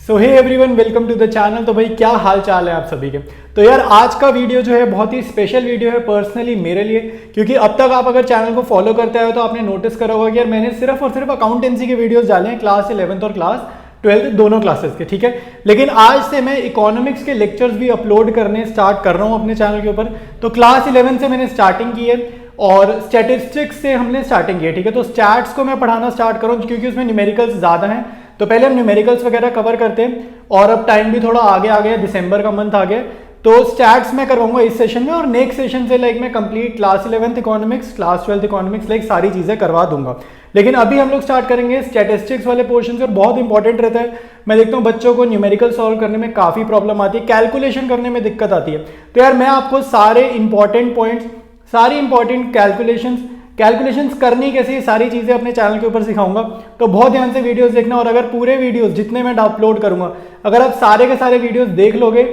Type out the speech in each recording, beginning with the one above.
So hey everyone, welcome to the channel. तो भाई क्या हाल चाल है आप सभी के। तो यार आज का वीडियो जो है बहुत ही स्पेशल वीडियो है पर्सनली मेरे लिए, क्योंकि अब तक आप अगर चैनल को फॉलो करते आए हो तो आपने नोटिस करा होगा कि यार मैंने सिर्फ और सिर्फ अकाउंटेंसी के वीडियोस डाले हैं क्लास 11th और क्लास 12th दोनों क्लासेस के, ठीक है। लेकिन आज से मैं इकोनॉमिक्स के लेक्चर्स भी अपलोड करने स्टार्ट कर रहा हूँ अपने चैनल के ऊपर। तो क्लास 11 से मैंने स्टार्टिंग की है और स्टैटिस्टिक्स से हमने स्टार्टिंग की है, ठीक है। तो स्टैट्स को मैं पढ़ाना स्टार्ट कर रहा हूँ क्योंकि उसमें न्यूमेरिकल्स ज़्यादा हैं। तो पहले हम न्यूमेरिकल्स वगैरह कवर करते हैं और अब टाइम भी थोड़ा आगे आ गया, दिसंबर का मंथ आ गया, तो स्टैट्स मैं करवाऊंगा इस सेशन में और नेक्स्ट सेशन से मैं complete class 11th economics, class 12th economics सारी चीज़ें करवा दूंगा। लेकिन अभी हम लोग स्टार्ट करेंगे स्टैटिस्टिक्स वाले पोर्शन से और बहुत इंपॉर्टेंट रहता है। मैं देखता हूँ बच्चों को न्यूमेरिकल सॉल्व करने में काफ़ी प्रॉब्लम आती है, कैलकुलेशन करने में दिक्कत आती है। तो यार मैं आपको सारे इंपॉर्टेंट पॉइंट्स, सारी इंपॉर्टेंट कैलकुलेशंस करनी कैसे, ये सारी चीज़ें अपने चैनल के ऊपर सिखाऊंगा। तो बहुत ध्यान से वीडियोस देखना और अगर पूरे वीडियोस जितने मैं अपलोड करूंगा अगर आप सारे के सारे वीडियोस देख लोगे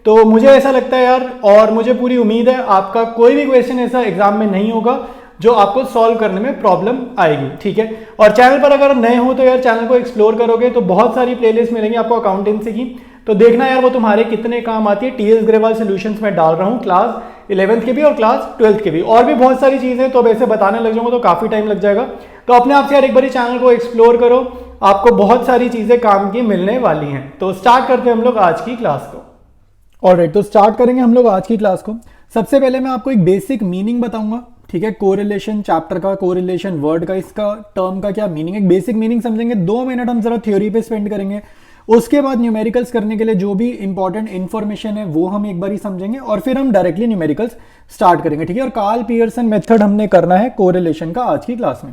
तो मुझे ऐसा लगता है यार, और मुझे पूरी उम्मीद है आपका कोई भी क्वेश्चन ऐसा एग्जाम में नहीं होगा जो आपको सॉल्व करने में प्रॉब्लम आएगी, ठीक है। और चैनल पर अगर नए हो तो यार चैनल को एक्सप्लोर करोगे तो बहुत सारी प्लेलिस्ट मिलेंगी आपको अकाउंटेंसी की, तो देखना यार वो तुम्हारे कितने काम आती है। टीएस ग्रेवाल सॉल्यूशंस में डाल रहा हूँ क्लास 11th के भी और क्लास 12th के भी, और भी बहुत सारी चीजें। तो अब ऐसे बताने लग जाऊंगा तो काफी टाइम लग जाएगा। तो अपने आप से यार एक बार चैनल को एक्सप्लोर करो, आपको बहुत सारी चीजें काम की मिलने वाली हैं। तो स्टार्ट करते हैं हम लोग आज की क्लास को। ऑलराइट, तो स्टार्ट करेंगे हम लोग आज की क्लास को। सबसे पहले मैं आपको एक बेसिक मीनिंग बताऊंगा, ठीक है। कोरिलेशन चैप्टर का, कोरिलेशन वर्ड का, इसका टर्म का क्या मीनिंग है, एक बेसिक मीनिंग समझेंगे। 2 मिनट हम जरा थ्योरी पे स्पेंड करेंगे। उसके बाद न्यूमेरिकल्स करने के लिए जो भी इंपॉर्टेंट इन्फॉर्मेशन है वो हम एक बार ही समझेंगे और फिर हम डायरेक्टली न्यूमेरिकल्स स्टार्ट करेंगे, ठीक है। और कार्ल पियर्सन मेथड हमने करना है कोरिलेशन का आज की क्लास में।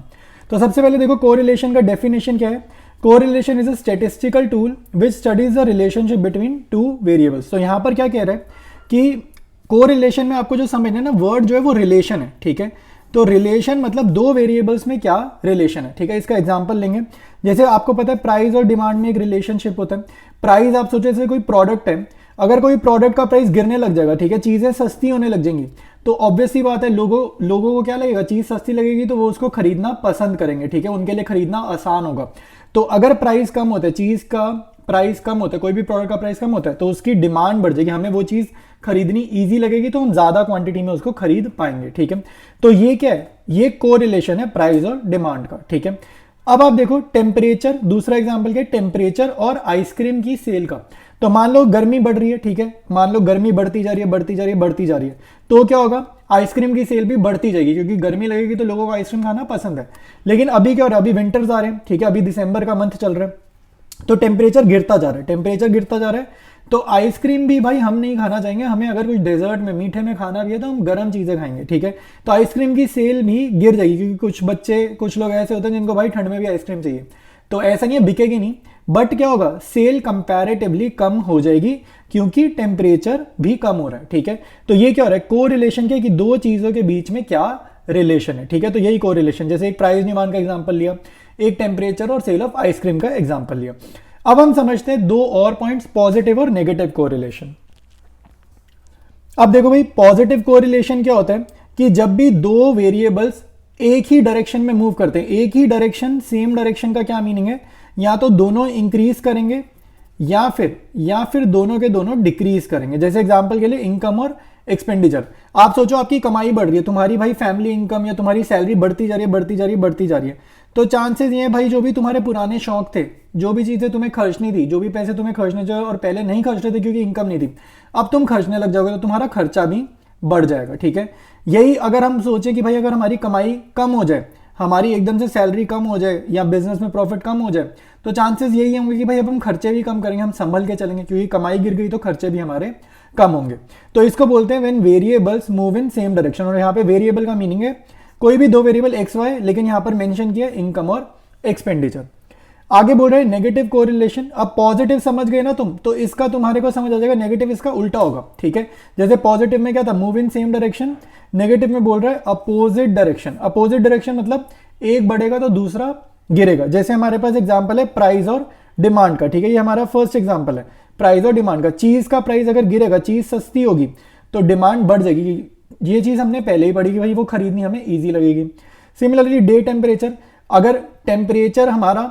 तो सबसे पहले देखो कोरिलेशन का डेफिनेशन क्या है। Correlation is a statistical tool which studies the relationship between two variables. तो यहाँ पर क्या कह रहा है कि कोरिलेशन में आपको जो समझना है ना, वर्ड जो है वो रिलेशन है, ठीक है। तो रिलेशन मतलब दो वेरिएबल्स में क्या रिलेशन है, ठीक है। इसका एग्जांपल लेंगे, जैसे आपको पता है प्राइस और डिमांड में एक रिलेशनशिप होता है। प्राइस आप सोचो जैसे कोई प्रोडक्ट है, अगर कोई प्रोडक्ट का प्राइस गिरने लग जाएगा, ठीक है, चीजें सस्ती होने लग जाएंगी, तो ऑब्वियस ही बात है लोगों को क्या लगेगा, चीज सस्ती लगेगी तो वो उसको खरीदना पसंद करेंगे, ठीक है, उनके लिए खरीदना आसान होगा। तो अगर प्राइस कम होता है, चीज का प्राइस कम होता है, कोई भी प्रोडक्ट का प्राइस कम होता है तो उसकी डिमांड बढ़ जाएगी, हमें वो चीज खरीदनी इजी लगेगी, तो हम ज्यादा क्वांटिटी में उसको खरीद पाएंगे, ठीक है। तो ये क्या है, ये कोरिलेशन है प्राइस और डिमांड का, ठीक है। अब आप देखो टेम्परेचर, दूसरा एग्जांपल क्या है, टेम्परेचर और आइसक्रीम की सेल का। तो मान लो गर्मी बढ़ रही है, ठीक है, मान लो गर्मी बढ़ती जा रही है, बढ़ती जा रही है, बढ़ती जा रही है, तो क्या होगा, आइसक्रीम की सेल भी बढ़ती जाएगी क्योंकि गर्मी लगेगी तो लोगों को आइसक्रीम खाना पसंद है। लेकिन अभी क्या हो रहा है, अभी विंटर्स आ रहे हैं, ठीक है, अभी दिसंबर का मंथ चल रहा है, तो टेम्परेचर गिरता जा रहा है, टेम्परेचर गिरता जा रहा है, तो आइसक्रीम भी भाई हम नहीं खाना चाहेंगे, हमें अगर कुछ डेजर्ट में, मीठे में खाना भी है तो हम गर्म चीजें खाएंगे, ठीक है। तो आइसक्रीम की सेल भी गिर जाएगी क्योंकि कुछ लोग ऐसे होते हैं जिनको भाई ठंड में भी आइसक्रीम चाहिए। तो ऐसा नहीं है बिकेगी नहीं, बट क्या होगा, सेल कंपैरेटिवली कम हो जाएगी क्योंकि टेम्परेचर भी कम हो रहा है, ठीक है। तो ये क्या हो रहा है, कोरिलेशन क्या है कि दो चीजों के बीच में क्या रिलेशन है, ठीक है। तो यही कोरिलेशन, जैसे एक प्राइस डिमांड का एग्जांपल लिया, एक टेम्परेचर और सेल ऑफ आइसक्रीम का एग्जांपल लिया। अब हम समझते हैं दो और पॉइंट्स, पॉजिटिव और नेगेटिव कोरिलेशन। अब देखो भाई पॉजिटिव कोरिलेशन क्या होता है कि जब भी दो वेरिएबल्स एक ही डायरेक्शन में मूव करते हैं, एक ही डायरेक्शन, सेम डायरेक्शन का क्या मीनिंग है, या तो दोनों इंक्रीज करेंगे या फिर दोनों के दोनों डिक्रीज करेंगे। जैसे एग्जांपल के लिए इनकम और एक्सपेंडिचर। आप सोचो आपकी कमाई बढ़ रही है, तुम्हारी भाई फैमिली इनकम या तुम्हारी सैलरी बढ़ती जा रही है, बढ़ती जा रही है, बढ़ती जा रही है, तो चांसेस ये है भाई जो भी तुम्हारे पुराने शौक थे, जो भी चीजें तुम्हें खर्चनी थी, जो भी पैसे तुम्हें खर्चने चाहिए और पहले नहीं खर्च रहे थे क्योंकि इनकम नहीं थी, अब तुम खर्चने लग जाओगे तो तुम्हारा खर्चा भी बढ़ जाएगा, ठीक है। यही अगर हम सोचें कि भाई अगर हमारी कमाई कम हो जाए, हमारी एकदम से सैलरी कम हो जाए या बिजनेस में प्रॉफिट कम हो जाए, तो चांसेस यही होंगे कि भाई अब हम खर्चे भी कम करेंगे, हम संभल के चलेंगे क्योंकि कमाई गिर गई तो खर्चे भी हमारे कम होंगे। तो इसको बोलते हैं when variables move in same direction. और यहाँ पे वेरिएबल का मीनिंग है कोई भी दो वेरिएबल एक्स वाई, लेकिन यहाँ पर मेंशन किया इनकम और एक्सपेंडिचर। आगे बोल रहे हैं नेगेटिव कोरिलेशन। अब पॉजिटिव समझ गए ना तुम, तो इसका तुम्हारे को समझ आ जाएगा, नेगेटिव इसका उल्टा होगा, ठीक है। जैसे पॉजिटिव में क्या था, move in same direction, negative में बोल रहा है अपोजिट डायरेक्शन। अपोजिट डायरेक्शन मतलब एक बढ़ेगा तो दूसरा गिरेगा। जैसे हमारे पास एग्जांपल है प्राइस और डिमांड का, ठीक है, ये हमारा फर्स्ट एग्जांपल है प्राइस और डिमांड का। चीज का प्राइस अगर गिरेगा, चीज सस्ती होगी तो डिमांड बढ़ जाएगी, ये चीज हमने पहले ही पढ़ी कि भाई वो खरीदनी हमें ईजी लगेगी। सिमिलरली डे टेम्परेचर, अगर टेम्परेचर हमारा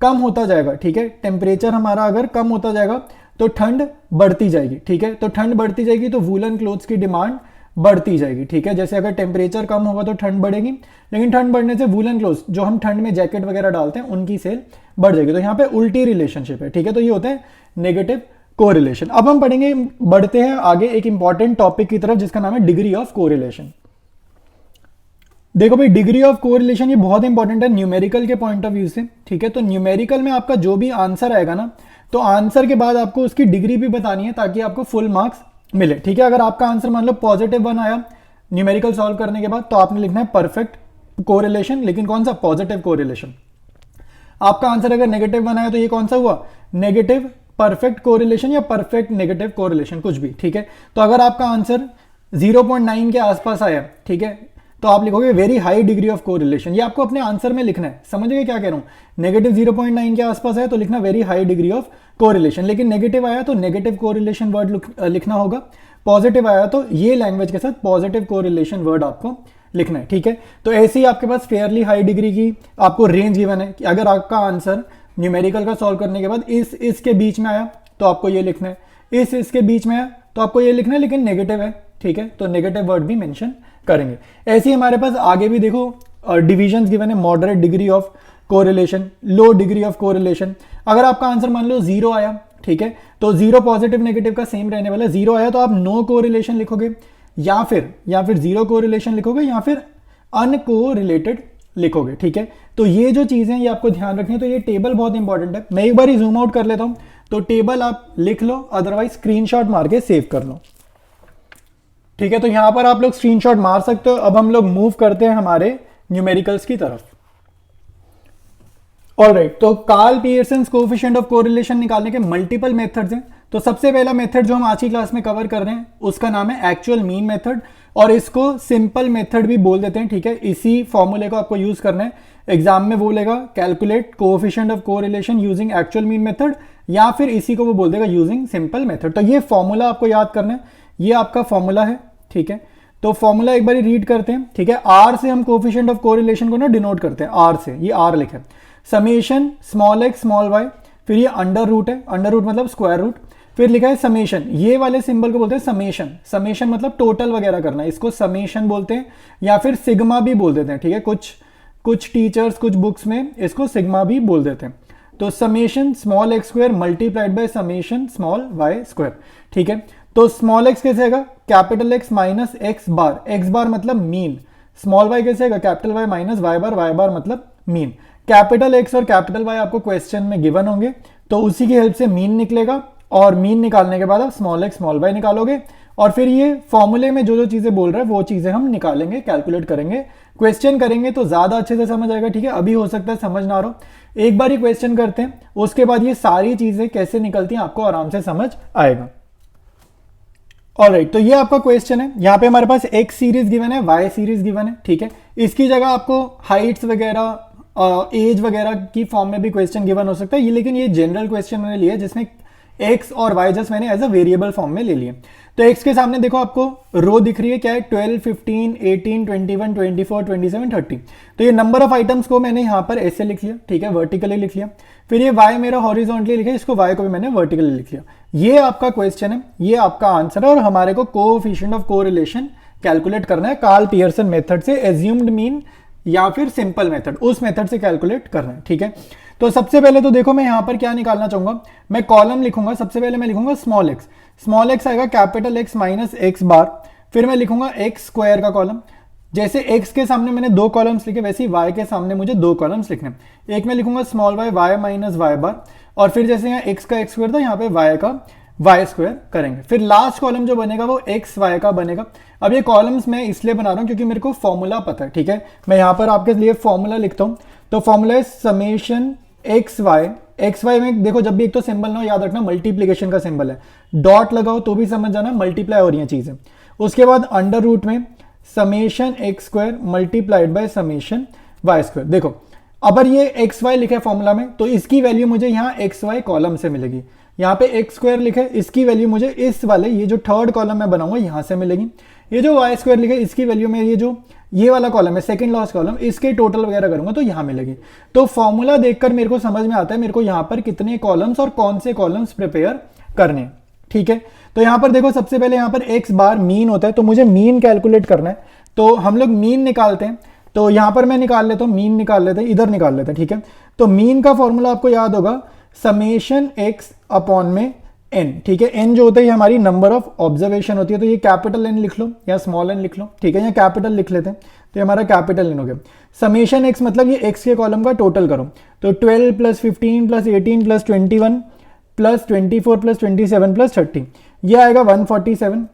कम होता जाएगा, ठीक है, टेम्परेचर हमारा अगर कम होता जाएगा तो ठंड बढ़ती जाएगी, ठीक है, तो ठंड बढ़ती जाएगी तो वूलन क्लोथ्स की डिमांड बढ़ती जाएगी, ठीक है। जैसे अगर टेम्परेचर कम होगा तो ठंड बढ़ेगी, लेकिन ठंड बढ़ने से वूलन क्लोथ्स जो हम ठंड में जैकेट वगैरह डालते हैं उनकी सेल बढ़ जाएगी। तो यहाँ पे उल्टी रिलेशनशिप है, ठीक है। तो ये होते हैं नेगेटिव कोरिलेशन। अब हम पढ़ेंगे, बढ़ते हैं आगे एक इंपॉर्टेंट टॉपिक की तरफ जिसका नाम है डिग्री ऑफ कोरिलेशन। देखो भाई, डिग्री ऑफ कोरिलेशन ये बहुत इंपॉर्टेंट है न्यूमेरिकल के पॉइंट ऑफ व्यू से, ठीक है। तो न्यूमेरिकल में आपका जो भी आंसर आएगा ना, तो आंसर के बाद आपको उसकी डिग्री भी बतानी है ताकि आपको फुल मार्क्स मिले, ठीक है। अगर आपका आंसर मान लो +1 आया न्यूमेरिकल सॉल्व करने के बाद, तो आपने लिखना है परफेक्ट कोरिलेशन, लेकिन कौन सा, पॉजिटिव कोरिलेशन। आपका आंसर अगर -1 आया तो ये कौन सा हुआ, नेगेटिव परफेक्ट कोरिलेशन या परफेक्ट नेगेटिव कोरिलेशन, कुछ भी, ठीक है। तो अगर आपका आंसर 0.9 के आसपास आया, ठीक है, तो आप लिखोगे very high degree of correlation. ये आपको अपने आंसर में लिखना है, समझ गए क्या कह रहा हूं। नेगेटिव 0.9 के आसपास है तो लिखना very high degree of correlation, लेकिन नेगेटिव आया तो नेगेटिव कोरिलेशन वर्ड लिखना होगा। पॉजिटिव आया तो ये लैंग्वेज के साथ पॉजिटिव कोरिलेशन वर्ड आपको लिखना है, ठीक है। तो ऐसे ही आपके पास फेयरली हाई डिग्री की आपको रेंज गिवन है कि अगर आपका आंसर न्यूमेरिकल का सॉल्व करने के बाद इसके बीच में आया तो आपको ये लिखना है, इसके बीच में आया तो आपको ये लिखना है, लेकिन नेगेटिव है, ठीक है, तो नेगेटिव वर्ड भी मेंशन करेंगे। ऐसे ही हमारे पास आगे भी देखो डिविजन्स गिवन है, moderate degree of correlation, low degree of correlation. अगर आपका आंसर मान लो 0 आया, ठीक है, तो 0 पॉजिटिव नेगेटिव का सेम रहने वाला है। 0 आया तो आप नो कोरिलेशन लिखोगे, या फिर 0 कोरिलेशन लिखोगे, या फिर अनकोरिलेटेड लिखोगे, ठीक है। तो ये जो चीजें ये आपको ध्यान रखनी है। तो ये टेबल बहुत इंपॉर्टेंट है। मैं एक बार ही जूम आउट कर लेता हूं, तो टेबल आप लिख लो, अदरवाइज स्क्रीनशॉट मार के सेव कर लो, ठीक है। तो यहां पर आप लोग स्क्रीनशॉट मार सकते हो। अब हम लोग मूव करते हैं हमारे न्यूमेरिकल्स की तरफ। ऑलराइट, तो Karl Pearson coefficient of correlation निकालने के मल्टीपल मेथड्स हैं। तो सबसे पहला मेथड जो हम आज की क्लास में कवर कर रहे हैं उसका नाम है एक्चुअल मीन मेथड, और इसको सिंपल मेथड भी बोल देते हैं, ठीक है। इसी फॉर्मूले को आपको यूज करना है। एग्जाम में बोलेगा calculate coefficient of correlation using actual mean method, या फिर इसी को वो बोल देगा यूजिंग सिंपल मेथड। तो ये फॉर्मूला आपको याद करना है, ये आपका फॉर्मूला है, ठीक है। तो फॉर्मूला एक बार रीड करते हैं, ठीक है। आर से हम कोएफिशिएंट ऑफ कोरिलेशन को ना डिनोट करते हैं, आर से, ये आर लिखे, summation small x small y, फिर ये अंडर रूट है, अंडर रूट मतलब स्क्वायर रूट, फिर लिखा है समेशन, ये वाले सिंबल को बोलते हैं समेशन। समेशन मतलब टोटल वगैरह करना, इसको समेशन बोलते हैं, या फिर सिग्मा भी बोल देते हैं, ठीक है। कुछ टीचर्स कुछ बुक्स में इसको सिग्मा भी बोल देते हैं। तो summation small x square multiplied by summation small y square, ठीक है। तो स्मॉल x कैसे आएगा, कैपिटल X माइनस x बार मतलब मीन। स्मॉल y कैसे आएगा, कैपिटल Y माइनस y बार मतलब मीन। कैपिटल X और कैपिटल Y आपको क्वेश्चन में गिवन होंगे, तो उसी की हेल्प से मीन निकलेगा, और मीन निकालने के बाद आप स्मॉल x स्मॉल y निकालोगे, और फिर ये फॉर्मूले में जो जो चीजें बोल रहा है वो चीजें हम निकालेंगे, कैलकुलेट करेंगे, क्वेश्चन करेंगे तो ज्यादा अच्छे से समझ आएगा, ठीक है। अभी हो सकता है समझ ना आ रहा, एक बार ही क्वेश्चन करते हैं, उसके बाद ये सारी चीजें कैसे निकलती हैं आपको आराम से समझ आएगा। ऑलराइट, तो ये आपका क्वेश्चन है। यहाँ पे हमारे पास x सीरीज गिवन है, y सीरीज गिवन है, ठीक है। इसकी जगह आपको हाइट्स वगैरह एज वगैरह की फॉर्म में भी क्वेश्चन गिवन हो सकता है, ये लेकिन ये जनरल क्वेश्चन मैंने लिया जिसमें x और y जस्ट मैंने एज अ वेरिएबल फॉर्म में ले लिए। तो x के सामने देखो आपको रो दिख रही है, क्या है, 12, 15, 18, 21, 24, 27, 30। तो ये नंबर ऑफ आइटम्स को मैंने यहाँ पर ऐसे लिख लिया, ठीक है, वर्टिकली लिख लिया। फिर ये y मेरा हॉरिजॉन्टली लिखा है, इसको y को भी मैंने वर्टिकली लिख लिया। ये आपका क्वेश्चन है, ये आपका आंसर है, और हमारे को कोएफिशिएंट ऑफ कोरिलेशन कैलकुलेट करना है कार्ल पियर्सन मेथड से, एज्यूम्ड मीन या फिर सिंपल मेथड, उस मेथड से कैलकुलेट करना है, ठीक है। तो सबसे पहले तो देखो मैं यहां पर क्या निकालना चाहूंगा, मैं कॉलम लिखूंगा। सबसे पहले मैं लिखूंगा स्मॉल x आएगा कैपिटल X माइनस x बार, फिर मैं लिखूंगा x स्क्वायर का कॉलम। जैसे x के सामने मैंने 2 कॉलम्स लिखे, वैसे ही y के सामने मुझे 2 कॉलम्स लिखने। एक में लिखूंगा स्मॉल y माइनस y बार, और फिर जैसे यहाँ x का x स्क्वायर था, यहाँ पे y का y स्क्वायर करेंगे। फिर लास्ट कॉलम जो बनेगा वो x y का बनेगा। अब ये कॉलम्स मैं इसलिए बना रहा हूँ क्योंकि मेरे को फॉर्मूला पता है, ठीक है। मैं यहाँ पर आपके लिए फॉर्मूला लिखता हूँ। तो फॉर्मूला है समेशन एक्स वाई में देखो, जब भी एक तो सिंबल ना हो, याद रखना मल्टीप्लीकेशन का सिंबल है, डॉट लगाओ तो भी समझ जाना मल्टीप्लाई हो रही है चीजें। उसके बाद अंडर रूट में summation x square multiplied by summation y square. देखो अगर ये एक्स वाई लिखा है फॉर्मूला में, तो इसकी वैल्यू मुझे यहाँ एक्स वाई कॉलम से मिलेगी। यहाँ पे एक्स स्क्वायर लिखा है, इसकी वैल्यू मुझे इस वाले ये जो थर्ड कॉलम में बनाऊंगा यहाँ से मिलेगी। ये जो वाई स्क्वायर लिखा है, इसकी वैल्यू में ये जो ये वाला कॉलम है सेकंड लास्ट कॉलम, इसके टोटल वगैरह करूंगा तो यहाँ मिलेगी। तो फॉर्मूला देखकर मेरे को समझ में आता है मेरे को यहाँ पर कितने कॉलम्स और कौन से कॉलम्स प्रिपेयर करने, ठीक है। तो यहाँ पर देखो सबसे पहले यहाँ पर एक्स बार मीन होता है, तो मुझे मीन कैलकुलेट करना है, तो हम लोग मीन निकालते हैं। तो यहाँ पर मैं निकाल लेता हूँ, मीन निकाल लेते हैं, इधर निकाल लेते हैं, ठीक है। तो मीन का फॉर्मूला आपको याद होगा समेशन एक्स अपॉन में एन, ठीक है। एन जो होता है ये हमारी नंबर ऑफ ऑब्जर्वेशन होती है, तो ये कैपिटल एन लिख लो या स्मॉल एन लिख लो, ठीक है, या कैपिटल लिख लेते हैं, तो ये हमारा कैपिटल एन हो गया। समेशन एक्स मतलब ये एक्स के कॉलम का टोटल करो, तो 12 plus 15 plus 18 plus 21 plus 24 plus 27 plus 30, ये आएगा 147।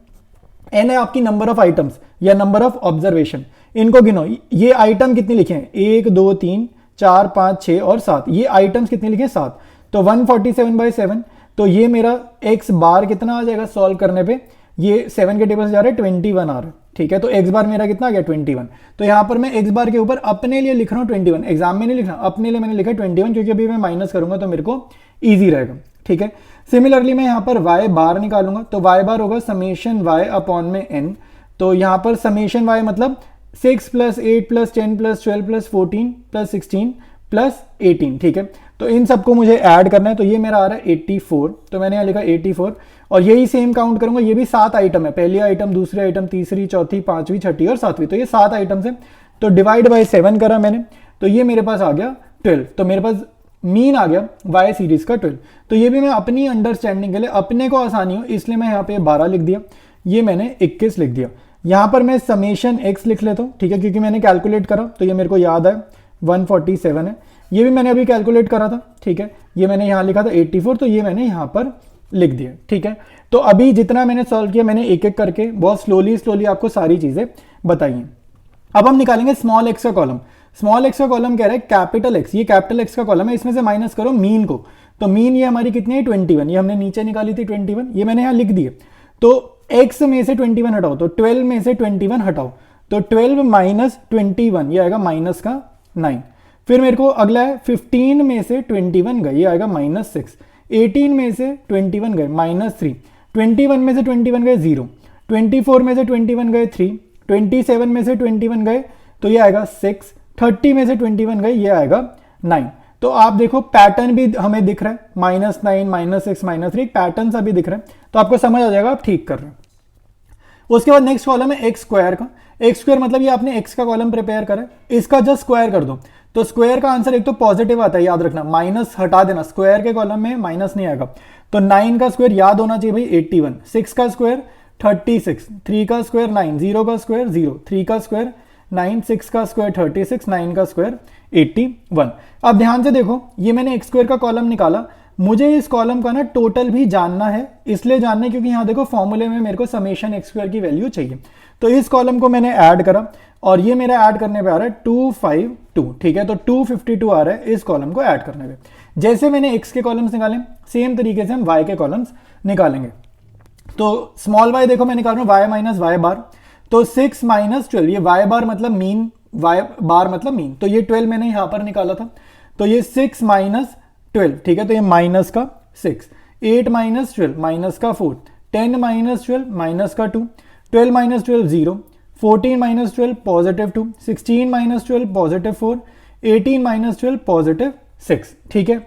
एन है आपकी नंबर ऑफ आइटम्स या नंबर ऑफ ऑब्जर्वेशन, इनको गिनो। ये आइटम कितने लिखे हैं, 1 2 3 4 5 6 और 7, ये आइटम्स कितने लिखे हैं 7, तो 147/7। तो ये मेरा एक्स बार कितना आ जाएगा सॉल्व करने पे, ये 7 के टेबल से जा रहा है 21 आ रहा है, ठीक है। तो एक्स बार मेरा कितना आ गया 21। तो यहाँ पर मैं एक्स बार के ऊपर अपने लिए लिख रहा हूँ 21, एग्जाम में नहीं लिख रहा, अपने लिए मैंने लिखा 21 क्योंकि अभी मैं माइनस करूंगा तो मेरे को ईजी रहेगा, ठीक है। सिमिलरली मैं यहाँ पर वाई बार निकालूंगा, तो वाई बार होगा समेशन वाई अपॉन में एन। तो यहाँ पर समेशन वाई मतलब 6 plus 8 plus 10 plus 12 plus 14 plus 16 plus 18, ठीक है। तो इन सबको मुझे ऐड करना है, तो ये मेरा आ रहा है 84, तो मैंने यहाँ लिखा 84, और यही सेम काउंट करूंगा, ये भी 7 आइटम है, पहली आइटम, दूसरी आइटम, तीसरी, चौथी, पांचवी, छठी और सातवीं, तो ये 7 आइटम्स है। तो डिवाइड बाय 7 करा मैंने, तो ये मेरे पास आ गया 12, तो मेरे पास मीन आ गया वाई सीरीज का 12। तो ये भी मैं अपनी अंडरस्टैंडिंग के लिए, अपने को आसानी हो इसलिए मैं यहाँ पे 12 लिख दिया, ये मैंने 21 लिख दिया। यहाँ पर मैं समेशन एक्स लिख लेता हूँ, ठीक है, क्योंकि मैंने कैलकुलेट करा तो ये मेरे को याद है 147 है, ये भी मैंने अभी कैलकुलेट करा था, ठीक है। ये मैंने यहाँ लिखा था 84, तो ये मैंने यहाँ पर लिख दिया, ठीक है। तो अभी जितना मैंने सॉल्व किया मैंने एक एक करके बहुत स्लोली आपको सारी चीजें बताई हैं। अब हम निकालेंगे स्मॉल एक्स का कॉलम। स्मॉल एक्स का कॉलम कह रहा है कैपिटल एक्स, ये कैपिटल एक्स का कॉलम है, इसमें से माइनस करो मीन को, तो मीन ये हमारी कितनी है 21, ये हमने नीचे निकाली थी 21, ये मैंने यहाँ लिख दिए। तो x में से 21 हटाओ, तो 12 में से 21 हटाओ, तो 12 माइनस 21 ये आएगा माइनस का 9। फिर मेरे को अगला है 15 में से 21 गए, ये आएगा -6। 18 में से 21 गए -3, 21 में से 21 गए 0, 24 में से 21 गए 3, 27 में से 21 गए तो ये आएगा 6, 30 में से 21 गए ये आएगा 9। तो आप देखो पैटर्न भी हमें दिख रहा है, -9 -6 -3 पैटर्न सा भी दिख रहा है, तो आपको समझ आ जाएगा आप ठीक कर रहे हैं। उसके बाद नेक्स्ट कॉलम है एक्स स्क्वायर का। एक्स स्क्वायर मतलब ये आपने एक्स का कॉलम प्रिपेयर करा है, इसका जस्ट स्क्वायर कर दो, तो स्क्वायर का आंसर एक तो पॉजिटिव आता है, याद रखना, माइनस हटा देना, स्क्वायर के कॉलम में माइनस नहीं आएगा। तो 9 का स्क्वायर याद होना चाहिए भाई 81, 6 का स्क्वायर 36, 3 का स्क्वायर 9, 0 का स्क्वायर 0, 3 का स्क्वायर 9, 6 का स्क्वायर 36, 9 का स्क्वायर 81। अब ध्यान से देखो, ये मैंने एक्स स्क्वायर का कॉलम निकाला, मुझे इस कॉलम का ना टोटल भी जानना है, इसलिए जानना है क्योंकि यहाँ देखो फॉर्मूले में मेरे को समेशन एक्स स्क्वायर की वैल्यू चाहिए। तो इस कॉलम को मैंने ऐड करा और ये मेरा ऐड करने पे आ रहा है 252, ठीक है। तो 252 आ रहा है इस कॉलम को ऐड करने पे। जैसे मैंने एक्स के कॉलम्स निकाले सेम तरीके से हम वाई के कॉलम्स निकालेंगे। तो स्मॉल वाई देखो मैं निकाल रहा हूँ वाई माइनस वाई बार, तो 6 माइनस 12, ये वाई बार मतलब मीन, वाई बार मतलब मीन, तो ये 12 मैंने यहां पर निकाला था, तो ये 6 माइनस 12, ठीक है, तो ये माइनस का 6, 8 माइनस 12 माइनस का 4, 10 माइनस 12 माइनस का 2, 12 minus 12 0, 14 minus 12 positive 2, 16 minus 12 positive 4, 18 minus 12 positive 6, ठीक है।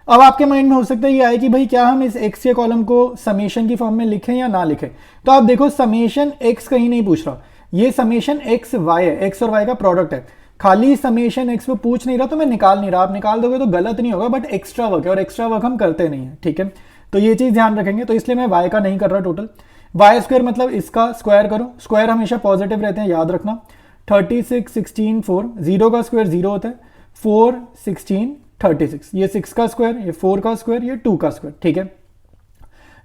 अब आपके माइंड में हो सकता है ये आए कि भाई क्या हम इस एक्स के कॉलम को समेशन की फॉर्म में लिखें या ना लिखें। तो आप देखो समेशन एक्स कहीं नहीं पूछ रहा, ये समेशन एक्स वाई है, एक्स और वाई का प्रोडक्ट है, खाली समेशन एक्स वो पूछ नहीं रहा, तो मैं निकाल नहीं रहा। आप निकाल दोगे तो गलत नहीं होगा, बट एक्स्ट्रा वर्क है और एक्स्ट्रा वर्क हम करते नहीं है, ठीक है। तो ये चीज ध्यान रखेंगे, तो इसलिए मैं वाई का नहीं कर रहा टोटल। वाई स्क्वायर मतलब इसका स्क्वायर करो, स्क्वायर हमेशा पॉजिटिव रहते हैं, याद रखना। 36 16 4, 0 का स्क्वायर 0 होता है, 4 16 36, ये 6 का स्क्वायर, ये 4 का स्क्वायर, ये 2 का स्क्वायर, ठीक है।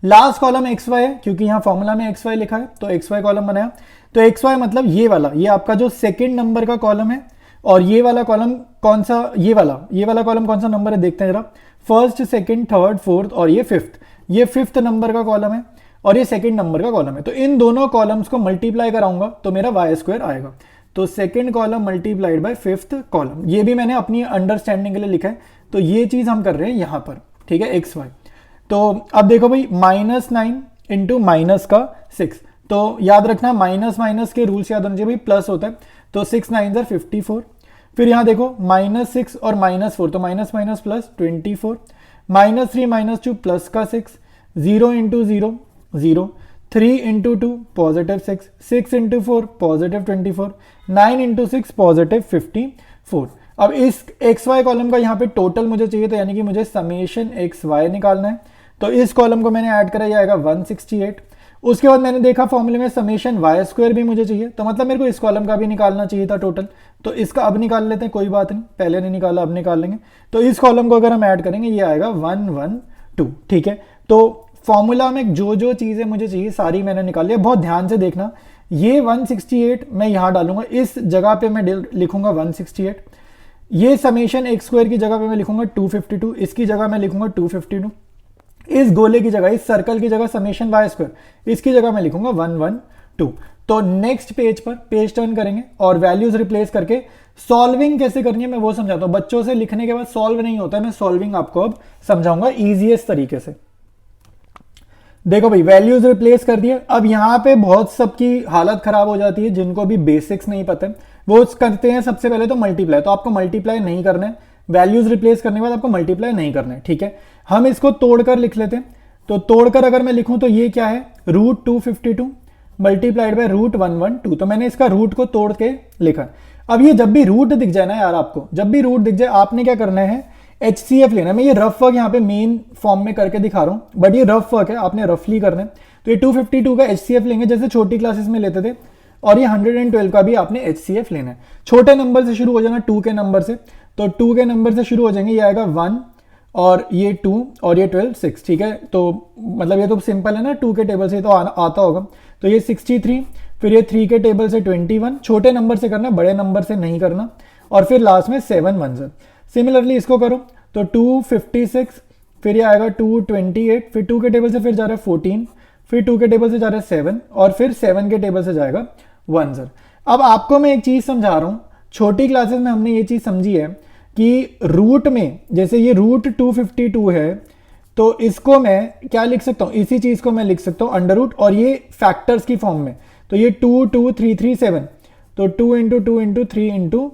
लास्ट कॉलम एक्स वाई है, क्योंकि यहाँ फॉर्मूला में एक्स वाई लिखा है, तो एक्स वाई कॉलम बनाया। तो एक्स वाई मतलब ये वाला, ये आपका जो सेकंड नंबर का कॉलम है, और ये वाला कॉलम कौन सा, ये वाला कॉलम कौन सा नंबर है देखते हैं जरा, फर्स्ट सेकंड थर्ड फोर्थ और ये फिफ्थ, ये फिफ्थ नंबर का कॉलम है और ये सेकंड नंबर का कॉलम है। तो इन दोनों कॉलम्स को मल्टीप्लाई कराऊंगा तो मेरा वाई स्क्वायर आएगा। तो second column multiplied by fifth column, ये भी मैंने अपनी अंडरस्टैंडिंग के लिए लिखा है, तो ये चीज हम कर रहे हैं यहां पर, ठीक है, एक्स वाई। तो अब देखो भाई -9 इंटू माइनस का 6, तो याद रखना माइनस माइनस के रूल्स याद होने चाहिए भाई, प्लस होता है, तो 6 9 ज़र 54। फिर यहाँ देखो -6 और -4 तो माइनस माइनस प्लस 24, -3 -2 प्लस का 6, 0 into 0 0, 3 into 2 positive 6, 6 into 4 positive 24, 9 into 6 positive 54। अब इस एक्स वाई कॉलम का यहाँ पे टोटल मुझे चाहिए, तो यानी कि मुझे समेशन एक्स वाई निकालना है। तो इस कॉलम को मैंने ऐड करा, ये आएगा 168। उसके बाद मैंने देखा फॉर्मूले में समेशन वाई स्क्वायर भी मुझे चाहिए, तो मतलब मेरे को इस कॉलम का भी निकालना चाहिए था टोटल। तो इसका अब निकाल लेते हैं, कोई बात नहीं, पहले नहीं निकाला अब निकाल लेंगे। तो इस कॉलम को अगर हम ऐड करेंगे ये आएगा 112। ठीक है, तो फॉर्मूला में जो जो चीज़ें मुझे चाहिए सारी मैंने निकाल लिया। बहुत ध्यान से देखना, ये 168 मैं यहाँ डालूंगा, इस जगह पे मैं लिखूंगा 168। ये समेशन एक्स स्क्वायर की जगह पे मैं लिखूंगा 252, इसकी जगह मैं लिखूंगा 252। इस गोले की जगह, इस सर्कल की जगह समेशन वाई स्क्वायर, इसकी जगह मैं लिखूंगा 112। तो नेक्स्ट पेज पर पेज टर्न करेंगे और वैल्यूज रिप्लेस करके सॉल्विंग कैसे करनी है मैं वो समझाता हूं। बच्चों से लिखने के बाद सॉल्व नहीं होता है, मैं सॉल्विंग आपको अब समझाऊंगा इजीएस्ट तरीके से। देखो भाई, वैल्यूज रिप्लेस कर दिए। अब यहाँ पे बहुत सबकी हालत खराब हो जाती है जिनको भी बेसिक्स नहीं पता है, वो करते हैं सबसे पहले तो मल्टीप्लाई। तो आपको मल्टीप्लाई नहीं करना है, वैल्यूज रिप्लेस करने के बाद आपको मल्टीप्लाई नहीं करना है। ठीक है, हम इसको तोड़कर लिख लेते हैं। तो तोड़कर अगर मैं लिखूं तो ये क्या है, √252 मल्टीप्लाइड बाय √112। तो मैंने इसका रूट को तोड़ के लिखा। अब ये जब भी रूट दिख जाए ना यार, आपको जब भी रूट दिख जाए आपने क्या करना है, HCF लेना है। मैं ये रफ वर्क यहाँ पे मेन फॉर्म में करके दिखा रहा हूँ, बट ये रफ वर्क है, आपने रफली करना है। तो ये 252 का HCF लेंगे जैसे छोटी क्लासेस में लेते थे, और ये 112 का भी आपने HCF लेना है। छोटे नंबर से शुरू हो जाना, 2 के नंबर से। तो 2 के नंबर से शुरू हो जाएंगे, ये आएगा 1 और ये 2 और ये 12 6। ठीक है, तो मतलब ये तो सिंपल है ना, 2 के टेबल से तो आता होगा। तो ये 63, फिर ये 3 के टेबल से 21, छोटे नंबर से करना, बड़े नंबर से नहीं करना। और फिर लास्ट में 7 1 ज़र। सिमिलरली इसको करो तो 256, फिर ये आएगा 228, फिर 2 के टेबल से फिर जा रहा है 14, फिर 2 के टेबल से जा रहा है 7, और फिर 7 के टेबल से जाएगा 1 ज़र। अब आपको मैं एक चीज़ समझा रहा हूँ, छोटी क्लासेस में हमने ये चीज़ समझी है कि रूट में, जैसे ये √252 है, तो इसको मैं क्या लिख सकता हूँ, इसी चीज़ को मैं लिख सकता हूँ अंडर रूट, और ये फैक्टर्स की फॉर्म में। तो ये 2 2 3 3 7, तो 2 इंटू 2 इंटू 3 इंटू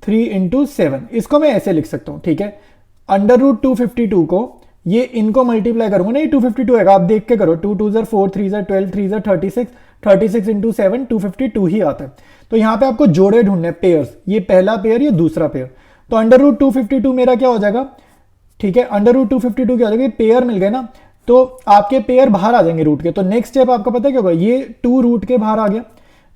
3 इंटू 7, इसको मैं ऐसे लिख सकता हूँ। ठीक है, √252 को ये इनको मल्टीप्लाई करूंगा ना, ये 252 है, आप देख के करो, 2 2 ज़र 4, 3 ज़र 12, 3 ज़र 36, 36 इंटू 7 252 ही आता है। तो यहाँ पे आपको जोड़े ढूंढने, पेयर्स, ये पहला पेयर, ये दूसरा पेयर। तो √252 मेरा क्या हो जाएगा, ठीक है, √252 क्या हो जाएगा, पेयर मिल गए ना, तो आपके पेयर बाहर आ जाएंगे रूट के। तो नेक्स्ट स्टेप आपका पता है क्या होगा, ये 2 रूट के बाहर आ गया,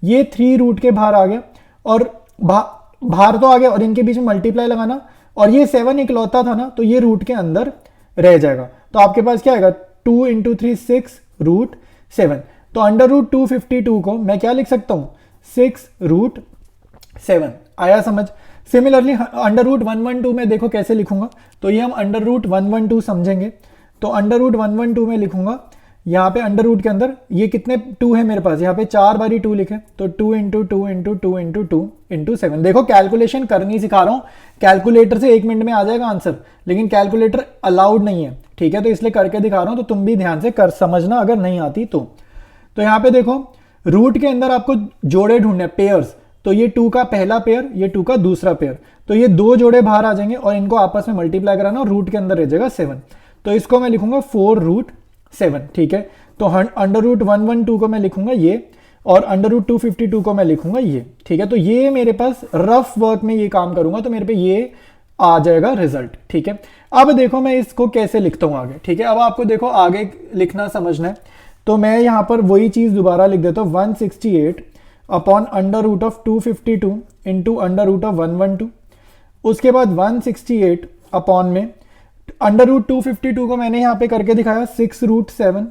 ये 3 रूट के बाहर आ गया, और बाहर तो आ गया, और इनके बीच में मल्टीप्लाई लगाना, और ये 7 इकलौता था ना, तो ये रूट के अंदर रह जाएगा। तो आपके पास क्या आएगा, 2 इंटू 3 6 √7। तो √252 को मैं क्या लिख सकता हूं, 6√7। आया समझ। सिमिलरली √112 में देखो कैसे लिखूंगा, तो ये हम √112 समझेंगे। तो √112 में लिखूंगा, यहाँ पे अंडर रूट के अंदर ये कितने 2 है मेरे पास, यहाँ पे 4 बारी 2 लिखे, तो 2 इंटू 2 इंटू 2 इंटू 2 इंटू 7। देखो कैलकुलेशन करनी सिखा रहा हूँ, कैलकुलेटर से 1 मिनट में आ जाएगा आंसर, लेकिन कैलकुलेटर अलाउड नहीं है। ठीक है, तो इसलिए करके दिखा रहा हूँ, तो तुम भी ध्यान से कर समझना अगर नहीं आती तो। यहाँ पे देखो रूट के अंदर आपको जोड़े ढूंढने, पेयर्स। तो ये 2 का पहला पेयर, ये 2 का दूसरा पेयर, तो ये 2 जोड़े बाहर आ जाएंगे और इनको आपस में मल्टीप्लाई कराना, और रूट के अंदर रह जाएगा 7। तो इसको मैं लिखूंगा 4√7। ठीक है, तो √112 को मैं लिखूंगा ये, और √252 को मैं लिखूंगा ये। ठीक है, तो ये मेरे पास रफ वर्क में ये काम करूंगा, तो मेरे पे ये आ जाएगा रिजल्ट। ठीक है, अब देखो मैं इसको कैसे लिखता हूं आगे। ठीक है, अब आपको देखो आगे लिखना समझना है, तो मैं यहां पर वही चीज दोबारा लिख देता हूं, 168 अपॉन √252 इंटू √112। उसके बाद 168 अपॉन में √252 को मैंने यहाँ पे करके दिखाया 6√7,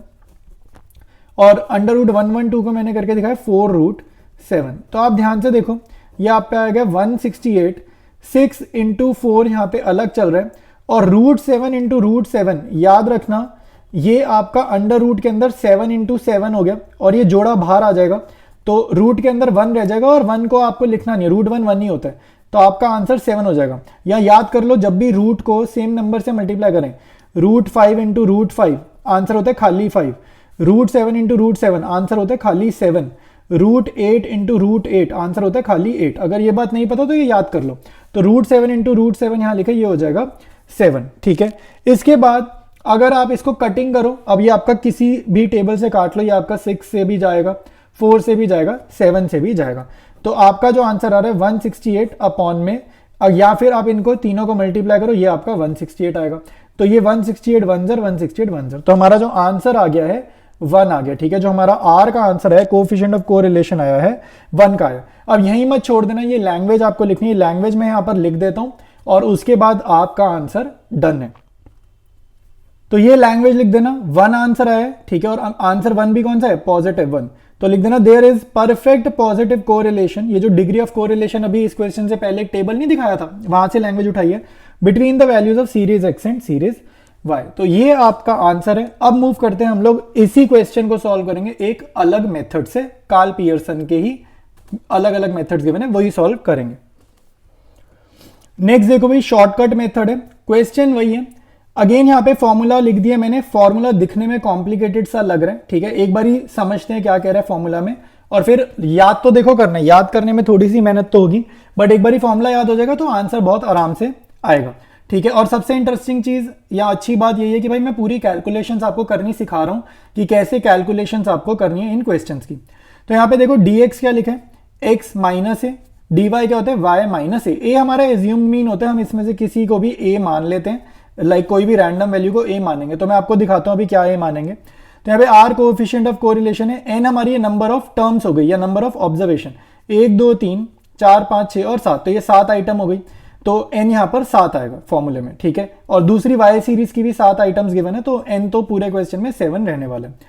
और √112 को मैंने करके दिखाया 4√7। तो आप ध्यान से देखो, ये आप पे आएगा 168, 6 इंटू 4 यहाँ पे अलग चल रहा है, और √7 इंटू √7 याद रखना, ये आपका अंडर रूट के अंदर 7 इंटू 7 हो गया, और ये जोड़ा बाहर आ जाएगा, तो रूट के अंदर 1 रह जाएगा, और 1 को आपको लिखना नहीं है, √1 1 ही होता है, तो आपका आंसर 7 हो जाएगा। या याद कर लो, जब भी रूट को सेम नंबर से मल्टीप्लाई करें, √5 इंटू √5 आंसर होता है खाली 5, √7 इंटू √7 आंसर होता है खाली 7, √8 इंटू √8 आंसर होता है खाली 8। अगर ये बात नहीं पता तो ये याद कर लो। तो √7 इंटू √7 यहाँ लिखा, ये हो जाएगा 7। ठीक है, इसके बाद अगर आप इसको कटिंग करो, अब ये आपका किसी भी टेबल से काट लो, ये आपका 6 से भी जाएगा, 4 से भी जाएगा, 7 से भी जाएगा। तो आपका जो आंसर आ रहा है 168 अपॉन में, या फिर आप इनको तीनों को मल्टीप्लाई करो, ये आपका 168 आएगा। तो ये 168 1 ज़र 168 1 ज़र, तो हमारा जो आंसर आ गया है 1 आ गया। ठीक है, जो हमारा आर का आंसर है, कोफिशिएंट ऑफ कोरिलेशन आया है 1 का आया। अब यहीं मत छोड़ देना, ये लैंग्वेज आपको लिखनी है, लैंग्वेज में यहाँ पर लिख देता हूं और उसके बाद आपका आंसर डन है। तो ये लैंग्वेज लिख देना, 1 आंसर आया है। ठीक है, और आंसर 1 भी कौन सा है, +1। तो लिख देना there is perfect positive correlation, ये जो डिग्री ऑफ कोरिलेशन अभी इस क्वेश्चन से पहले एक टेबल नहीं दिखाया था, वहां से लैंग्वेज उठाई है, between the values of series x and series y. तो ये आपका आंसर है। अब मूव करते हैं हम लोग, इसी क्वेश्चन को सॉल्व करेंगे एक अलग मेथड से, कार्ल पियर्सन के ही अलग अलग मेथड्स गिवन है, वही सॉल्व करेंगे। नेक्स्ट देखो भाई, शॉर्टकट मेथड है, क्वेश्चन वही है। अगेन यहाँ पे फॉर्मूला लिख दिया मैंने, फॉर्मूला दिखने में कॉम्प्लिकेटेड सा लग रहा है। ठीक है, एक बार ही समझते हैं क्या कह रहा है फॉर्मूला में, और फिर याद तो देखो करना है, याद करने में थोड़ी सी मेहनत तो होगी, बट एक बार ही फॉर्मूला याद हो जाएगा तो आंसर बहुत आराम से आएगा। ठीक है, और सबसे इंटरेस्टिंग चीज या अच्छी बात यही है कि भाई मैं पूरी कैलकुलेशंस आपको करनी सिखा रहा हूँ कि कैसे कैलकुलेशंस आपको करनी है इन क्वेश्चंस की। तो यहाँ पे देखो dx क्या लिखा है, x माइनस ए, dy क्या होता है y माइनस ए हमारा एज्यूम मीन होता है, हम इसमें से किसी को भी a मान लेते हैं, लाइक कोई भी रैंडम वैल्यू को a मानेंगे। तो मैं आपको दिखाता हूँ अभी क्या a मानेंगे। तो यहाँ पे r कोएफिशिएंट ऑफ कोरिलेशन है, n हमारी नंबर ऑफ टर्म्स हो गई या नंबर ऑफ ऑब्जर्वेशन, 1 2 3 4 5 6 और 7, तो ये 7 आइटम हो गई, तो n यहाँ पर 7 आएगा फॉर्मूले में। ठीक है, और दूसरी y सीरीज की भी 7 आइटम्स गिवन है, तो n तो पूरे क्वेश्चन में 7 रहने वाले हैं।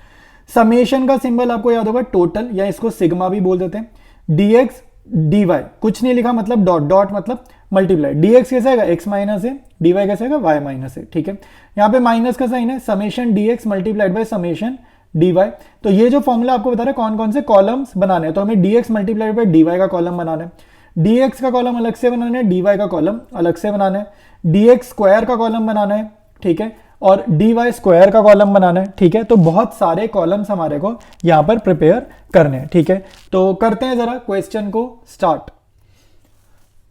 समेशन का सिंबल आपको याद होगा टोटल, या इसको सिग्मा भी बोल देते हैं। dx dy कुछ नहीं लिखा, मतलब डॉट डॉट मतलब मल्टीप्लाई, dx कैसे आएगा x माइनस ए, dy कैसे आएगा y माइनस ए। ठीक है, यहाँ पे माइनस का साइन है, summation dx multiplied by summation dy। तो ये जो फॉर्मूला आपको बता रहा है कौन कौन से कॉलम्स बनाने हैं, तो हमें dx मल्टीप्लाइड बाय dy का कॉलम बनाना है, dx का कॉलम अलग से बनाना है, dy का कॉलम अलग से बनाना है, dx स्क्वायर का कॉलम बनाना है। ठीक है, और dy स्क्वायर का कॉलम बनाना है। ठीक है, तो बहुत सारे कॉलम्स हमारे को यहाँ पर प्रिपेयर करने हैं। ठीक है, तो करते हैं जरा क्वेश्चन को स्टार्ट।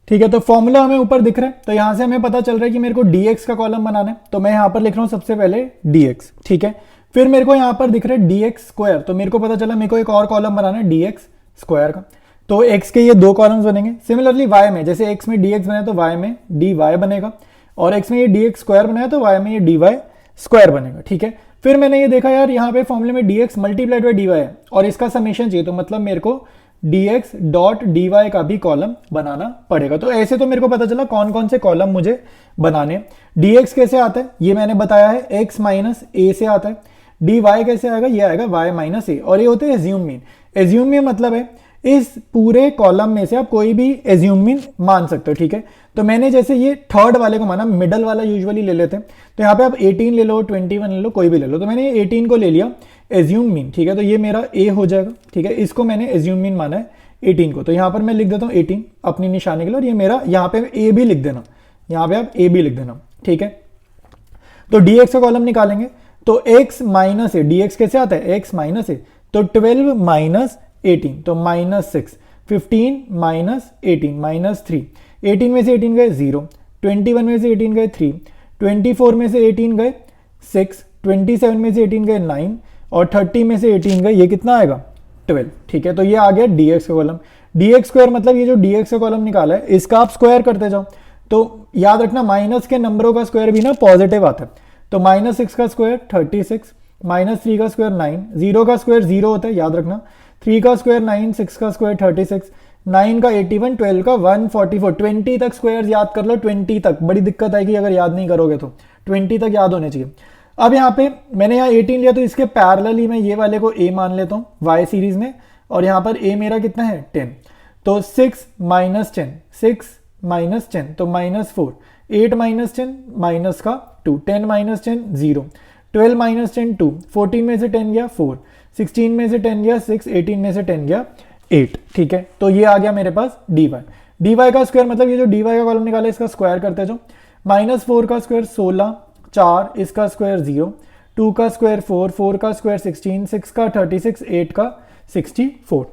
ठीक है, तो फॉर्मूला हमें ऊपर दिख रहा है, तो यहां से हमें पता चल रहा है कि मेरे को dx का कॉलम बनाना है, तो मैं यहां पर लिख रहा हूं सबसे पहले dx। ठीक है, फिर मेरे को यहां पर दिख रहा है dx स्क्वायर, तो मेरे को पता चला मेरे को एक और कॉलम बनाना है dx स्क्वायर का, तो x के ये 2 कॉलम्स बनेंगे। सिमिलरली y में, जैसे x में dx बनाया तो y में dy बनेगा, और x में ये dx स्क्वायर बनाया तो y में ये dy स्क्वायर बनेगा। ठीक है, फिर मैंने ये देखा यार यहाँ पे फॉर्मूले में dx मल्टीप्लाइड बाय dy है, और इसका समेशन चाहिए, तो मतलब मेरे को dx डॉट dy का भी कॉलम बनाना पड़ेगा। तो ऐसे तो मेरे को पता चला कौन कौन से कॉलम मुझे बनाने। dx कैसे आता है ये मैंने बताया है, x माइनस ए से आता है। dy कैसे आएगा, ये आएगा y माइनस ए, और ये होते हैं एज्यूम मीन। एज्यूम मीन मतलब है इस पूरे कॉलम में से आप कोई भी एज्यूम मीन मान सकते हो। ठीक है, तो मैंने जैसे ये थर्ड वाले को माना, मिडल वाला यूजुअली ले लेते हैं, तो यहाँ पे आप 18 ले लो, 21 ले लो, कोई भी ले लो, तो मैंने 18 को ले लिया एज्यूम मीन। ठीक है, तो ये मेरा a हो जाएगा। ठीक है, इसको मैंने एज्यूम मीन माना है 18 को, तो यहाँ पर मैं लिख देता हूँ 18 अपनी निशानी के लिए, और ये मेरा यहाँ पे a भी लिख देना, यहाँ पे आप a भी लिख देना। ठीक है, तो dx का कॉलम निकालेंगे, तो x माइनस ए, dx कैसे आता है x माइनस ए, तो 12 माइनस 18, तो -6, 15 माइनस 18 -3, 18 में से 18 गए 0, 21 में से 18 गए 3, 24 में से 18 गए 6, 27 में से 18 गए 9, और 30 में से 18 गए, ये कितना आएगा 12। ठीक है, तो ये आ गया dx का कॉलम। dx स्क्वायर मतलब ये जो dx का कॉलम निकाला है इसका आप स्क्वायर करते जाओ, तो याद रखना माइनस के नंबरों का स्क्वायर भी ना पॉजिटिव आता है, तो -6 का स्क्वायर 36, -3 का स्क्वायर 9, 0 का स्क्वायर 0 होता है याद रखना, 3 का स्क्वायर 9, 6 का स्क्वायर 36, 9 का 81, 12 का 144, 20 तक स्क्वायर याद कर लो, 20 तक। बड़ी दिक्कत आएगी अगर याद नहीं करोगे तो, 20 तक याद होने चाहिए। अब यहाँ पे मैंने यहाँ 18 लिया, तो इसके पैरेलल ही मैं ये वाले को a मान लेता हूँ y सीरीज में, और यहाँ पर a मेरा कितना है 10, तो 6 माइनस 10, 6 माइनस 10 तो -4, 8 माइनस 10 माइनस का 2, 10 माइनस 10 0, 12 माइनस 10 2, 14 में से 10 गया 4, 16 में से 10 गया 6, 18 में से 10 गया 8। ठीक है, तो ये आ गया मेरे पास dy। dy का स्क्वायर मतलब ये जो dy का कॉलम निकाला इसका स्क्वायर करते जाओ, -4 का स्क्वायर 16, 4 इसका स्क्वायर 0, 2 का स्क्वायर 4, 4 का स्क्वायर 16, 6 का 36, 8 का 64।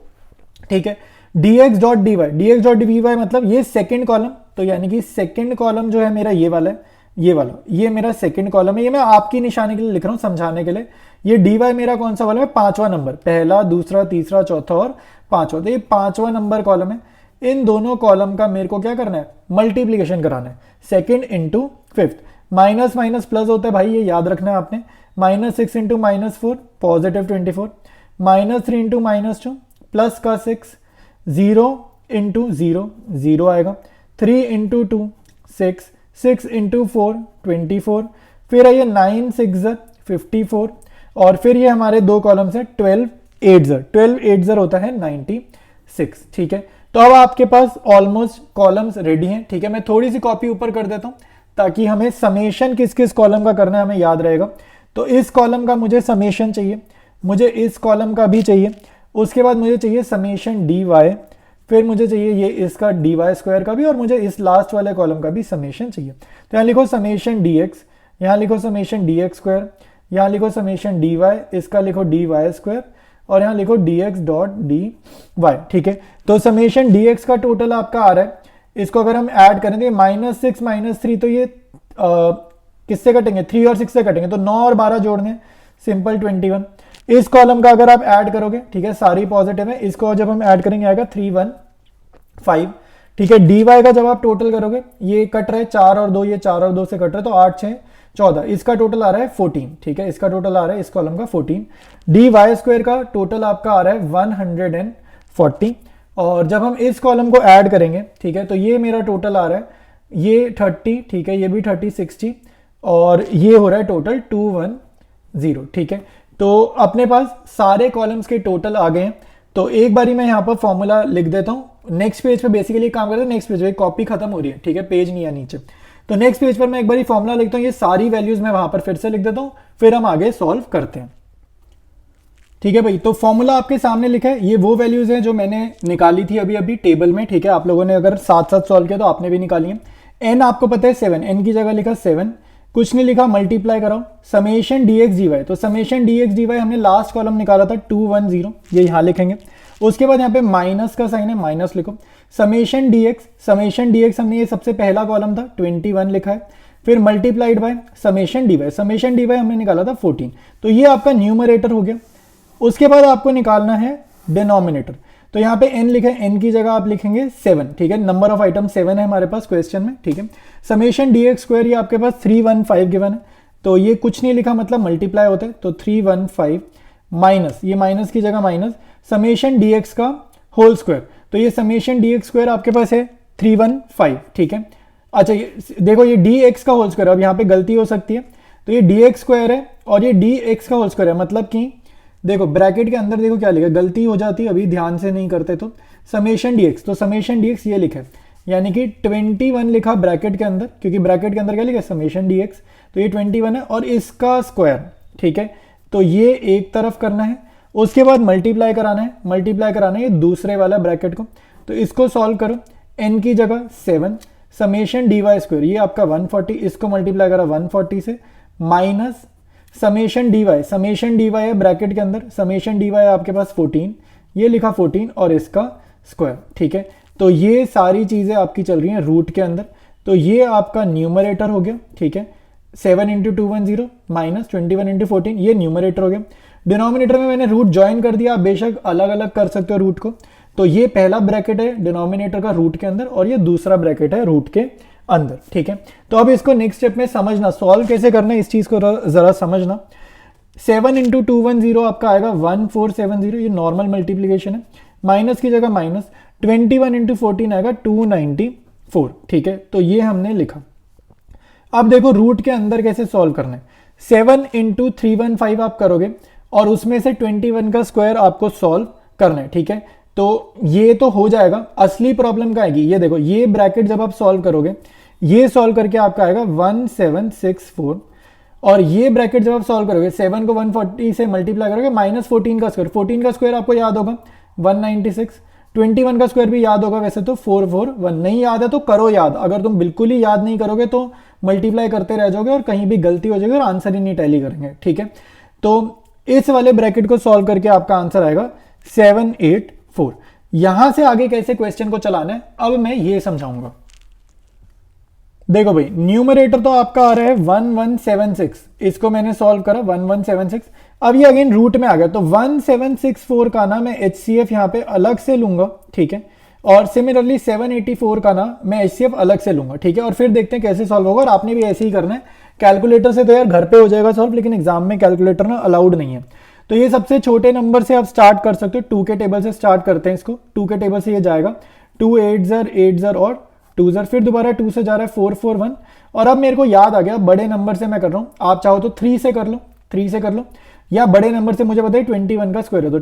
ठीक है। dx dot dy, dx dot dy मतलब ये सेकंड कॉलम, तो यानी कि सेकंड कॉलम जो है मेरा ये वाला है, ये वाला, ये मेरा सेकंड कॉलम है। ये मैं आपकी निशानी के लिए लिख रहा हूँ, समझाने के लिए। ये dy मेरा कौन सा वाला है, पांचवा नंबर, पहला, दूसरा, तीसरा, चौथा और पांचवा, तो ये पांचवा नंबर कॉलम है। इन दोनों कॉलम का मेरे को क्या करना है, मल्टीप्लीकेशन कराना है, second into fifth. Minus minus plus होता है भाई, ये याद रखना है आपने। -6 इंटू -4 पॉजिटिव 24, -3 इंटू -2 प्लस का 6, 0 इंटू 0 0 आएगा, 3 इंटू 2 6, 6 इंटू 4 24, फिर ये 9 6 54, और फिर ये हमारे दो कॉलम्स है 12 8 होता है 96। ठीक है, तो अब आपके पास ऑलमोस्ट कॉलम्स रेडी हैं। ठीक है, मैं थोड़ी सी कॉपी ऊपर कर देता हूं ताकि हमें समेशन किस किस कॉलम का करना है हमें याद रहेगा। तो इस कॉलम का मुझे समेशन चाहिए, मुझे इस कॉलम का भी चाहिए, उसके बाद मुझे चाहिए समेशन डी वाई, फिर मुझे चाहिए ये इसका डी वाई स्क्वायर का भी, और मुझे इस लास्ट वाले कॉलम का भी समेशन चाहिए। तो यहाँ लिखो समेशन डी एक्स, यहाँ लिखो समेशन डी एक्स स्क्वायर, यहाँ लिखो समेशन डी वाई, इसका लिखो डी वाई स्क्वायर, और यहाँ लिखो d x dot d y. ठीक है, तो समेशन डी एक्स का टोटल आपका आ रहा है, इसको अगर हम ऐड करेंगे -6 -3, तो ये किससे कटेंगे, 3 और 6 से कटेंगे, तो 9 और 12 जोड़ने, सिंपल 21। इस कॉलम का अगर आप ऐड करोगे, ठीक है, सारी पॉजिटिव है, इसको जब हम ऐड करेंगे आएगा 315। ठीक है, डी वाई का जब आप टोटल करोगे, ये कट रहा है 4 और 2, ये 4 और 2 से कट रहा है, तो 8 6 14, इसका टोटल आ रहा है 14। ठीक है, इसका टोटल आ रहा है इस कॉलम का 14। डी वाई स्क्वायर का टोटल आपका आ रहा है 140, और जब हम इस कॉलम को ऐड करेंगे, ठीक है, तो ये मेरा टोटल आ रहा है ये 30, ठीक है, ये भी 30 60, और ये हो रहा है टोटल 210। ठीक है, तो अपने पास सारे कॉलम्स के टोटल आ गए हैं। तो एक बारी मैं यहाँ पर फॉर्मूला लिख देता हूँ। नेक्स्ट पेज पे बेसिकली काम करते हैं, नेक्स्ट पेज पे कॉपी खत्म हो रही है, ठीक है, पेज नहीं है नीचे। तो नेक्स्ट पेज पर मैं एक बारी फॉर्मूला लिखता हूँ, ये सारी वैल्यूज मैं वहां पर फिर से लिख देता हूँ, फिर हम आगे सॉल्व करते हैं। ठीक है भाई, तो फॉर्मूला आपके सामने लिखा है, ये वो वैल्यूज हैं जो मैंने निकाली थी अभी अभी टेबल में। ठीक है, आप लोगों ने अगर साथ साथ सॉल्व किया तो आपने भी निकाली है। एन आपको पता है 7, एन की जगह लिखा 7, कुछ नहीं लिखा, मल्टीप्लाई कराओ summation D X D Y. तो summation D X D Y हमने लास्ट कॉलम निकाला था 210, ये यहाँ लिखेंगे। उसके बाद यहाँ पे माइनस का साइन है, माइनस लिखो। समेशन डी एक्स हमने ये सबसे पहला कॉलम था 21 लिखा है, फिर multiplied by summation d Y हमने निकाला था 14। तो ये आपका न्यूमरेटर हो गया। उसके बाद आपको निकालना है डिनोमिनेटर। तो यहाँ पे n लिखा है, n की जगह आप लिखेंगे 7। ठीक है, नंबर ऑफ आइटम 7 है हमारे पास क्वेश्चन में। ठीक है, समेशन डी एक्स स्क्वायर ये आपके पास 315 गिवन है, तो ये कुछ नहीं लिखा, मतलब मल्टीप्लाई होता है, तो 315 माइनस, ये माइनस की जगह माइनस समेशन डी एक्स का होल स्क्वायर। तो ये समेशन डी एक्स स्क्वायर आपके पास है 315। ठीक है, अच्छा ये देखो, ये डी एक्स का होल स्क्वायर, अब यहाँ पे गलती हो सकती है, तो ये डी एक्स स्क्वायर है और ये डी एक्स का होल स्क्वायर है, मतलब कि देखो ब्रैकेट के अंदर देखो क्या लिखा है, गलती हो जाती है, अभी ध्यान से नहीं करते तो समेशन डीएक्स, तो समेशन डीएक्स ये लिखा है, यानी कि 21 लिखा ब्रैकेट के अंदर, क्योंकि ब्रैकेट के अंदर क्या लिखा है समेशन डीएक्स, तो ये 21 है और इसका स्क्वायर। ठीक है, तो ये एक तरफ करना है, उसके बाद मल्टीप्लाई कराना है ये दूसरे वाला ब्रैकेट को। तो इसको सॉल्व करो, n की जगह 7 समेशन डी वाई स्क्वायर, ये आपका 140, इसको मल्टीप्लाई करा 140 से, माइनस समेशन डी वाई है ब्रैकेट के अंदर, समेशन डी वाई आपके पास 14, ये लिखा 14 और इसका स्क्वायर। ठीक है, तो ये सारी चीजें आपकी चल रही हैं रूट के अंदर, तो ये आपका न्यूमरेटर हो गया। ठीक है, 7 इंटू 210 माइनस 21 इंटू 14, ये न्यूमरेटर हो गया। डिनोमिनेटर में मैंने रूट ज्वाइन कर दिया, आप बेशक अलग अलग कर सकते हो रूट को। तो ये पहला ब्रैकेट है डिनोमिनेटर का रूट के अंदर और ये दूसरा ब्रैकेट है रूट के अंदर। ठीक है, तो अब इसको नेक्स्ट स्टेप में समझना, सॉल्व कैसे करना है इस चीज को जरा समझना। 7 इंटू 210 आपका आएगा 1470, ये नॉर्मल मल्टीप्लीकेशन है, माइनस की जगह माइनस, 21 इंटू 14 आएगा 294। ठीक है, तो ये हमने लिखा। अब देखो रूट के अंदर कैसे सॉल्व करना है। 7 इंटू 315 आप करोगे और उसमें से 21 का स्क्वायर आपको सॉल्व करना है। ठीक है, तो ये तो हो जाएगा, असली प्रॉब्लम क्या आएगी, ये देखो, ये ब्रैकेट जब आप सॉल्व करोगे, ये सॉल्व करके आपका आएगा 1764, और ये ब्रैकेट जब आप सॉल्व करोगे 7 को 140 से मल्टीप्लाई करोगे, माइनस 14 का स्क्वायर, 14 का स्क्वायर आपको याद होगा 196, 21 का स्क्वायर भी याद होगा वैसे तो 441, नहीं याद है तो करो याद, अगर तुम बिल्कुल ही याद नहीं करोगे तो मल्टीप्लाई करते रह जाओगे और कहीं भी गलती हो जाएगी और आंसर ही नहीं टैली करेंगे। ठीक है, तो इस वाले ब्रैकेट को सॉल्व करके आपका आंसर आएगा 784। यहां से आगे कैसे क्वेश्चन को चलाना है अब मैं ये समझाऊंगा। देखो भाई, न्यूमरेटर तो आपका आ रहा है 1176, इसको मैंने सॉल्व करा 1176। अब ये अगेन रूट में आ गया, तो 1764 का ना मैं HCF यहाँ पे अलग से लूंगा, ठीक है, और सिमिलरली 784 का ना मैं HCF अलग से लूंगा, ठीक है, और फिर देखते हैं कैसे सॉल्व होगा। और आपने भी ऐसे ही करना है, कैलकुलेटर से तो यार घर पे हो जाएगा सॉल्व, लेकिन एग्जाम में कैलकुलेटर ना अलाउड नहीं है। तो ये सबसे छोटे नंबर से आप स्टार्ट कर सकते हो, 2 के टेबल से स्टार्ट करते हैं इसको। 2 के टेबल से ये जाएगा 2 8 ज़र 8 ज़र और 2 ज़र, फिर दोबारा 2 से जा रहा है 4 4 1। और अब मेरे को याद आ गया बड़े नंबर से मैं कर रहा हूँ, आप चाहो तो 3 से कर लो, 3 से कर लो, या बड़े नंबर से मुझे बताइए 21 का स्क्वायर है, तो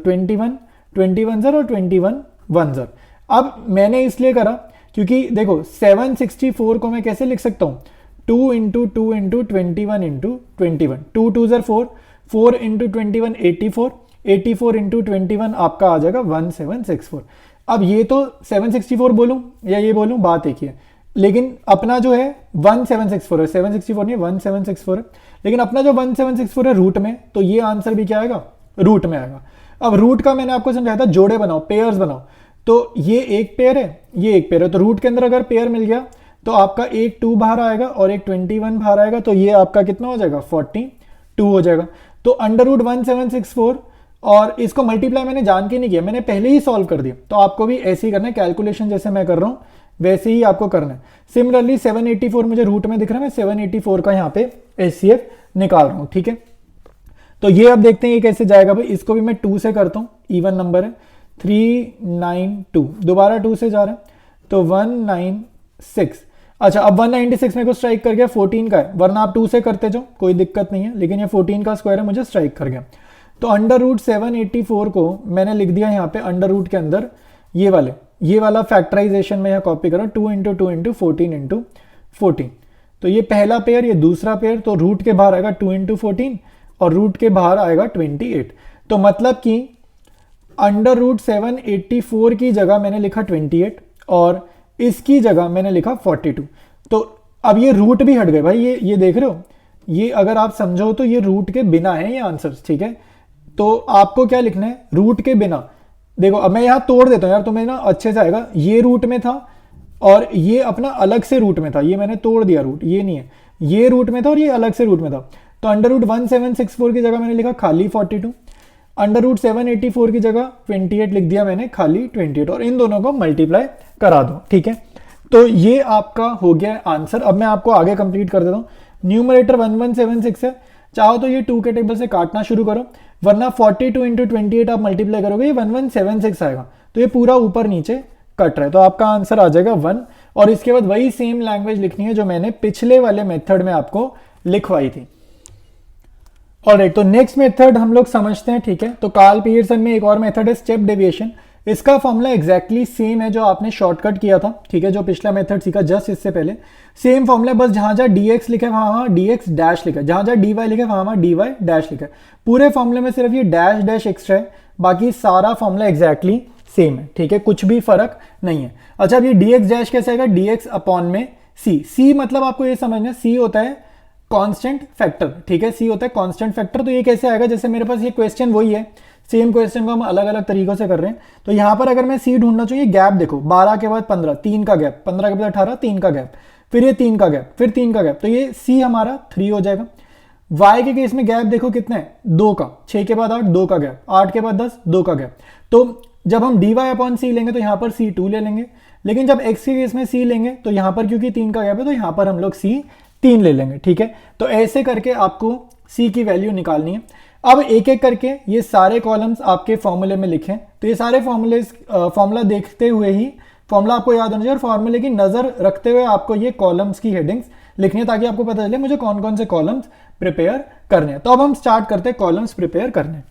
21 ज़र और 21 1 ज़र। अब मैंने इसलिए करा क्योंकि देखो 764 को मैं कैसे लिख सकता हूँ, 2 इंटू 2 इंटू 21 इंटू 21, 2 2 ज़र 4, 4 इंटू 21 84, 84 इंटू 21 आपका आ जाएगा 1764। अब ये तो 764 बोलूं या ये बोलूं बात एक ही है, लेकिन अपना जो है 1764 है, 764 नहीं 1764 है, लेकिन अपना जो 1764 है रूट में, तो ये आंसर भी क्या आएगा, रूट में आएगा। अब रूट का मैंने आपको समझाया था जोड़े बनाओ, पेयर्स बनाओ, तो ये एक पेयर है, ये एक पेयर है, तो रूट के अंदर अगर पेयर मिल गया तो आपका एक 2 बाहर आएगा और एक 21 बाहर आएगा, तो ये आपका कितना हो जाएगा 42 हो जाएगा। तो अंडर रूट 1764, और इसको मल्टीप्लाई मैंने जान के नहीं किया, मैंने पहले ही सॉल्व कर दिया, तो आपको भी ऐसे ही करना है, कैलकुलेशन जैसे मैं कर रहा हूं वैसे ही आपको करना है। सिमिलरली 784 मुझे रूट में दिख रहा है, मैं 784 का यहाँ पे HCF निकाल रहा हूँ, ठीक है। तो ये अब देखते हैं ये कैसे जाएगा भाई, इसको भी मैं 2 से करता हूँ, इवन नंबर है 392, दोबारा 2 से जा रहा है, तो 196। अच्छा, अब 196 मेरे को स्ट्राइक कर गया, 14 का है, वरना आप 2 से करते जाओ कोई दिक्कत नहीं है, लेकिन ये 14 का स्क्वायर है, मुझे स्ट्राइक कर गया। तो अंडर रूट 784 को मैंने लिख दिया यहाँ पे अंडर रूट के अंदर ये वाला फैक्टराइजेशन में यहाँ कॉपी करो, 2 इंटू 2 इंटू 14 इंटू 14। तो ये पहला पेयर, ये दूसरा पेयर, तो रूट के बाहर आएगा 2 इंटू 14 और रूट के बाहर आएगा 28। तो मतलब कि अंडर रूट 784 की जगह मैंने लिखा 28 और इसकी जगह मैंने लिखा 42। तो अब ये रूट भी हट गए भाई, ये देख रहे हो, ये अगर आप समझो तो ये रूट के बिना है ये आंसर्स, ठीक है। तो आपको क्या लिखना है, रूट के बिना। देखो अब मैं यहाँ तोड़ देता हूँ यार, तुम्हें ना अच्छे से आएगा, ये रूट में था और ये अपना अलग से रूट में था, ये मैंने तोड़ दिया रूट, ये नहीं है, ये रूट में था और ये अलग से रूट में था। तो अंडर रूट 1764 की जगह मैंने लिखा खाली 42, अंडर रूट 784 की जगह 28 लिख दिया मैंने खाली 28, और इन दोनों को मल्टीप्लाई करा दो, ठीक है। तो ये आपका हो गया आंसर। अब मैं आपको आगे कंप्लीट कर देता हूँ। न्यूमरेटर 1176 है, चाहो तो ये 2 के टेबल से काटना शुरू करो, वरना 42 इंटू 28 आप मल्टीप्लाई करोगे, ये 1176 आएगा, तो ये पूरा ऊपर नीचे कट रहा है, तो आपका आंसर आ जाएगा 1। और इसके बाद वही सेम लैंग्वेज लिखनी है जो मैंने पिछले वाले मेथड में आपको लिखवाई थी। ऑलराइट, तो नेक्स्ट मेथड हम लोग समझते हैं, ठीक है। तो कार्ल पियर्सन में एक और मेथड है स्टेप डेविएशन, इसका फॉर्मूला एग्जैक्टली सेम है जो आपने शॉर्टकट किया था, ठीक है, जो पिछला मेथड सीखा जस्ट इससे पहले, सेम फॉर्मूला, बस जहां जहां dx लिखा है वहां dx डैश लिखा है, जहां जहां dy लिखा है वहां dy डैश लिखा है। पूरे फॉर्मूले में सिर्फ ये डैश डैश एक्स्ट्रा है, बाकी सारा फॉर्मूला एग्जैक्टली सेम है, ठीक है, कुछ भी फर्क नहीं है। अच्छा, अब ये dx डैश कैसे आएगा, dx अपॉन में c मतलब आपको ये समझना, c होता है कांस्टेंट फैक्टर, ठीक है, c होता है कांस्टेंट फैक्टर। तो ये कैसे आएगा, जैसे मेरे पास ये क्वेश्चन वही है, सेम क्वेश्चन को हम अलग अलग तरीकों से कर रहे हैं। तो यहां पर अगर मैं c ढूंढना चाहिए, गैप देखो 12 के बाद 15, 3 का गैप, 15 के बाद 18, 3 का गैप, फिर ये 3 का गैप, फिर 3 का गैप, तो ये c हमारा 3 हो जाएगा। y के केस में गैप देखो कितना है, 2 का, 6 के बाद 8, 2 का गैप, 8 के बाद 10, 2 का गैप। तो जब हम dy अपॉन c लेंगे तो यहाँ पर c2 ले लेंगे, लेकिन जब x के केस में c लेंगे तो यहाँ पर क्योंकि 3 का गैप है तो यहाँ पर हम लोग c3 ले लेंगे, ठीक है। तो ऐसे करके आपको c की वैल्यू निकालनी है। अब एक एक करके ये सारे कॉलम्स आपके फॉर्मूले में लिखें, तो ये सारे फॉर्मूला देखते हुए ही, फॉर्मूला आपको याद होना चाहिए और फॉर्मूले की नजर रखते हुए आपको ये कॉलम्स की हेडिंग्स लिखनी है, ताकि आपको पता चले मुझे कौन कौन से कॉलम्स प्रिपेयर करने हैं। तो अब हम स्टार्ट करते हैं कॉलम्स प्रिपेयर करने।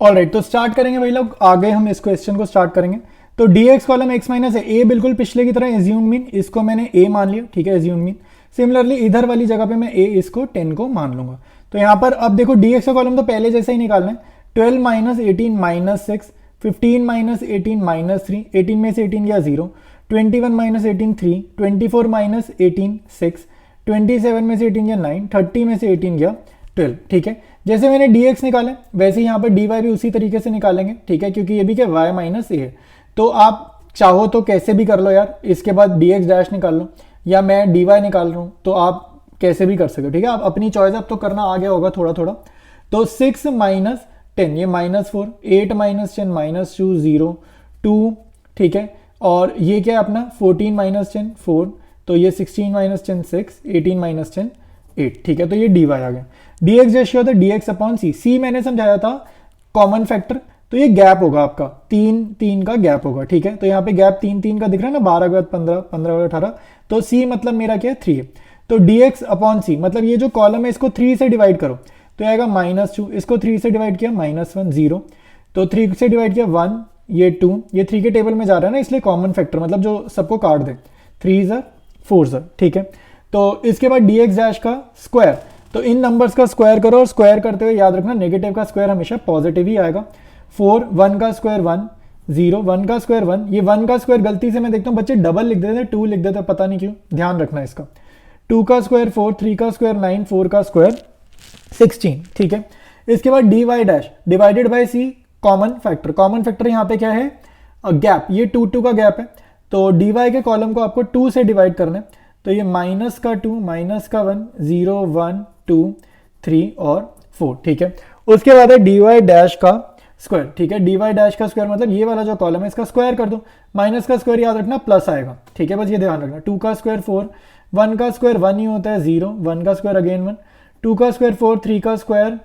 ऑलराइट, तो स्टार्ट करेंगे भाई लोग, आगे हम इस क्वेश्चन को स्टार्ट करेंगे। तो dx कॉलम x माइनस है, a बिल्कुल पिछले की तरह एज्यूम मीन, इसको मैंने a मान लिया, ठीक है, एज्यूम मीन। सिमिलरली इधर वाली जगह पे मैं a इसको 10 को मान लूंगा। तो यहाँ पर अब देखो dx का कॉलम तो पहले जैसा ही निकालना है, 12 माइनस 18 माइनस 6, 15 माइनस 18 माइनस 3, 18 में से 18 गया 0, 21 माइनस 18 3, 24 माइनस 18 6, 27 में से 18 गया 9, 30 में से 18 गया 12, ठीक है। जैसे मैंने dx निकाला वैसे ही यहाँ पर dy भी उसी तरीके से निकालेंगे, ठीक है, क्योंकि ये भी क्या y माइनस ए है। तो आप चाहो तो कैसे भी कर लो यार, इसके बाद dx डैश निकाल लो, या मैं dy निकाल रहा हूँ तो आप कैसे भी कर सकते हो, ठीक है, आप अपनी चॉइस, अब तो करना आ गया होगा थोड़ा थोड़ा। तो 6 माइनस 10 ये -4, 8 माइनस 10 -2 0 2, ठीक है, और ये क्या है अपना 14 माइनस 10 4, तो ये 16 माइनस 10 6, 18 माइनस 10 8, ठीक है, तो ये dy आ गया। dx जैसे होता है dx अपॉन सी, सी मैंने समझाया था कॉमन फैक्टर, तो ये गैप होगा आपका 3 3 का गैप होगा, ठीक है, तो यहाँ पे गैप 3 3 का दिख रहा है ना, 12 के बाद 15 15 के बाद 18, तो सी मतलब मेरा क्या है 3 है। तो dx अपॉन सी मतलब ये जो कॉलम है इसको 3 से डिवाइड करो तो आएगा -2, इसको 3 से डिवाइड किया -1 0, तो 3 से डिवाइड किया 1, ये 2, ये 3 के टेबल में जा रहा है ना, इसलिए कॉमन फैक्टर मतलब जो सबको काट दे, 3 ज़र 4 ज़र, ठीक है। तो इसके बाद dx डैश का स्क्वायर, तो इन नंबर्स का स्क्वायर करो, और स्क्वायर करते हुए याद रखना नेगेटिव का स्क्वायर हमेशा पॉजिटिव ही आएगा। 4, 1 का स्क्वायर 1, 0, 1 का स्क्वायर 1, ये 1 का स्क्वायर गलती से मैं देखता हूँ बच्चे डबल लिख देते हैं, 2 लिख देते हैं, पता नहीं क्यों, ध्यान रखना इसका। 2 का स्क्वायर 4, 3 का स्क्वायर 9, 4 का स्क्वायर 16, ठीक है। इसके बाद dy dash divided by c common factor, common factor यहाँ पे क्या है गैप, ये 2 2 का गैप है, तो dy के कॉलम को आपको 2 से डिवाइड करना है, तो ये माइनस का 2 माइनस का 1 0 1 2 3 और 4, ठीक है। उसके बाद है dy डैश का स्क्वायर, ठीक है, dy डैश का स्क्वायर मतलब ये वाला जो कॉलम है इसका स्क्वायर कर दो, माइनस का स्क्वायर याद रखना प्लस आएगा, ठीक है, बस ये ध्यान रखना। 2 का स्क्वायर 4, 1 का स्क्वायर 1 ही होता है 0, 1 का स्क्वायर अगेन 1, 2 का स्क्वायर 4, 3 का स्क्वायर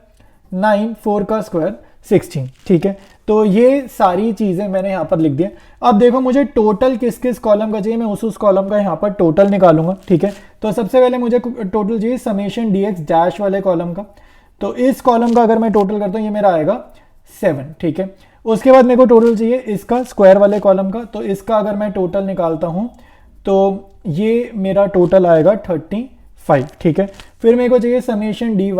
9, 4 का स्क्वायर 16, ठीक है। तो ये सारी चीज़ें मैंने यहाँ पर लिख दिया। अब देखो मुझे टोटल किस किस कॉलम का चाहिए, मैं उस कॉलम का यहाँ पर टोटल निकालूंगा, ठीक है। तो सबसे पहले मुझे टोटल चाहिए समेशन dx डैश वाले कॉलम का, तो इस कॉलम का अगर मैं टोटल करता हूँ ये मेरा आएगा 7, ठीक है। उसके बाद मेरे को टोटल चाहिए इसका स्क्वायर वाले कॉलम का, तो इसका अगर मैं टोटल निकालता हूँ तो ये मेरा टोटल आएगा 35, ठीक है। फिर मेरे को चाहिए समेशन dy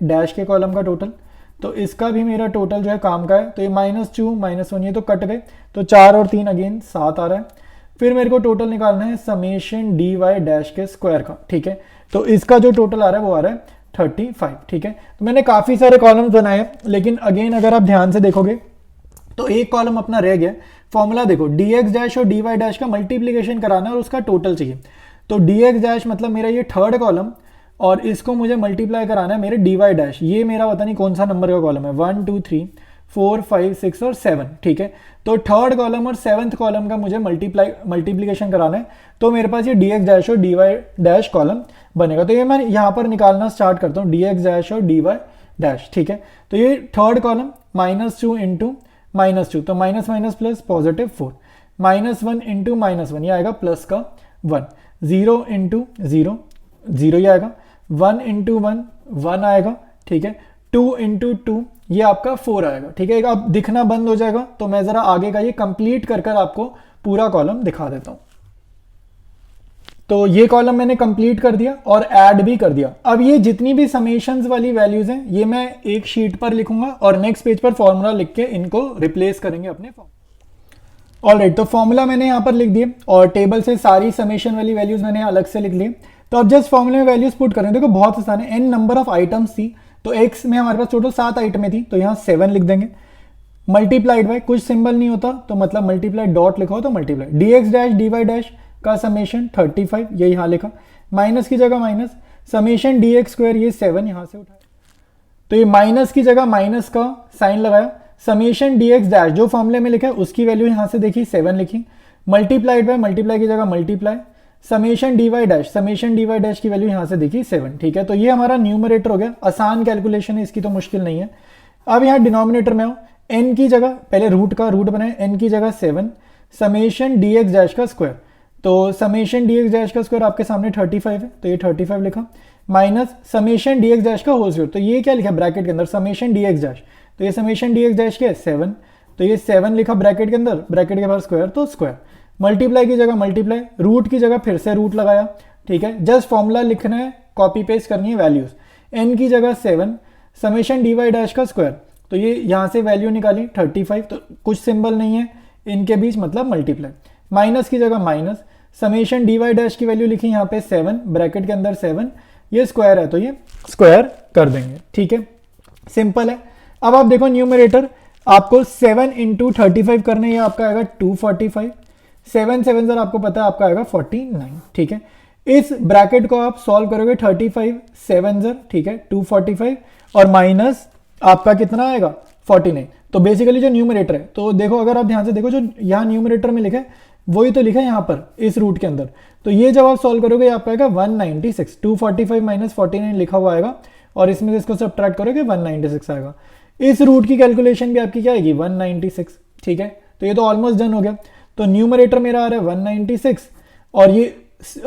डैश के कॉलम का टोटल, तो इसका भी मेरा टोटल जो है काम का है, तो ये -2 -1 ये तो कट गए, तो 4 और 3 अगेन 7 आ रहा है। फिर मेरे को टोटल निकालना है समेशन dy डैश के स्क्वायर का, ठीक है, तो इसका जो टोटल आ रहा है वो आ रहा है 35, ठीक है। तो मैंने काफ़ी सारे कॉलम्स बनाए, लेकिन अगेन अगर आप ध्यान से देखोगे तो एक कॉलम अपना रह गया। फॉर्मूला देखो, dx डैश और dy डैश का मल्टीप्लीकेशन कराना है और उसका टोटल चाहिए, तो dx डैश मतलब मेरा ये थर्ड कॉलम, और इसको मुझे मल्टीप्लाई कराना है मेरे dy डैश, ये मेरा पता नहीं कौन सा नंबर का कॉलम है, 1 2 3 4 5 6 और 7, ठीक है। तो थर्ड कॉलम और सेवंथ कॉलम का मुझे मल्टीप्लीकेशन कराना है, तो मेरे पास ये dx डैश और dy डैश कॉलम बनेगा। तो ये मैं यहाँ पर निकालना स्टार्ट करता हूँ, dx डैश और dy डैश, ठीक है। तो ये थर्ड कॉलम -2 इंटू -2, तो minus minus plus positive 4, -1 into -1 ये आएगा प्लस का 1, 0 इंटू 0 0 ये आएगा, 1 इंटू 1 1 आएगा, ठीक है, 2 इंटू 2 ये आपका 4 आएगा, ठीक है। अब दिखना बंद हो जाएगा, तो मैं ज़रा आगे का ये कंप्लीट कर आपको पूरा कॉलम दिखा देता हूँ। तो ये कॉलम मैंने कंप्लीट कर दिया और ऐड भी कर दिया। अब ये जितनी भी समेशंस वाली वैल्यूज हैं ये मैं एक शीट पर लिखूंगा और नेक्स्ट पेज पर फॉर्मूला लिख के इनको रिप्लेस करेंगे अपने फॉर्म। ऑलराइट, तो फॉर्मूला मैंने यहाँ पर लिख दिए और टेबल से सारी समेशन वाली वैल्यूज मैंने अलग से लिख लिए। तो अब जस्ट फॉर्मूले में वैल्यूज पुट करें, देखो बहुत आसान है, n नंबर ऑफ आइटम्स थी, तो x में हमारे पास टोटल 7 आइटमें थी, तो यहाँ 7 लिख देंगे, मल्टीप्लाइड बाय, कुछ सिंबल नहीं होता तो मतलब मल्टीप्लाई डॉट लिखा हो तो multiply, dx dash dy dash का समेशन 35 ये यहाँ लिखा, माइनस की जगह माइनस, समेशन dx स्क्वायर ये 7 यहाँ से उठाया, तो ये माइनस की जगह माइनस का साइन लगाया, समेशन dx डैश जो फॉर्मूले में लिखा है उसकी वैल्यू यहाँ से देखी 7 लिखी, मल्टीप्लाइड बाय, मल्टीप्लाई की जगह मल्टीप्लाई, समेशन dy डैश की वैल्यू यहाँ से देखी 7, ठीक है। तो ये हमारा न्यूमरेटर हो गया, आसान कैलकुलेशन है इसकी, तो मुश्किल नहीं है। अब यहाँ डिनोमिनेटर में आओ, n की जगह पहले रूट का रूट बनाए, n की जगह 7, समेशन dx डैश का स्क्वायर, तो समेशन dx डैश का स्क्वायर आपके सामने 35 है, तो ये 35 लिखा, माइनस समेशन dx डैश का होल स्क्वायर, तो ये क्या लिखा ब्रैकेट के अंदर समेशन dx डैश, तो ये समेशन dx डैश क्या है 7, तो ये 7 लिखा ब्रैकेट के अंदर, ब्रैकेट के बाहर स्क्वायर तो स्क्वायर, मल्टीप्लाई की जगह मल्टीप्लाई, रूट की जगह फिर से रूट लगाया, ठीक है। जस्ट फॉर्मूला लिखना है, कॉपी पेस्ट करनी है वैल्यूज, n की जगह 7, समेशन dy डैश का स्क्वायर, तो ये यहाँ से वैल्यू निकाली 35, तो कुछ सिंबल नहीं है इनके बीच मतलब मल्टीप्लाई, माइनस की जगह माइनस, समेशन dy डैश की वैल्यू लिखी यहाँ पे 7, ब्रैकेट के अंदर 7, ये स्क्वायर है तो ये स्क्वायर कर देंगे, ठीक है। सिंपल है। अब आप देखो न्यूमरेटर आपको 7 इंटू 35 करने, ये आपका आएगा 245, 7 7 सर आपको पता है आपका आएगा 49, ठीक है। इस ब्रैकेट को आप सॉल्व करोगे 35 7 सर, ठीक है, 245 और माइनस आपका कितना आएगा 49। तो बेसिकली जो न्यूमरेटर है, तो देखो अगर आप ध्यान से देखो जो यहाँ न्यूमरेटर में लिखा है वही तो लिखा है यहाँ पर इस रूट के अंदर। तो ये जब आप सॉल्व करोगे आपका आएगा 196, 245 माइनस 49 लिखा हुआ आएगा और इसमें से इसको सब्ट्रैक्ट करोगे 196 आएगा। इस रूट की कैलकुलेशन भी आपकी क्या आएगी 196, ठीक है। तो ये तो ऑलमोस्ट डन हो गया। तो न्यूमरेटर मेरा आ रहा है 196 और ये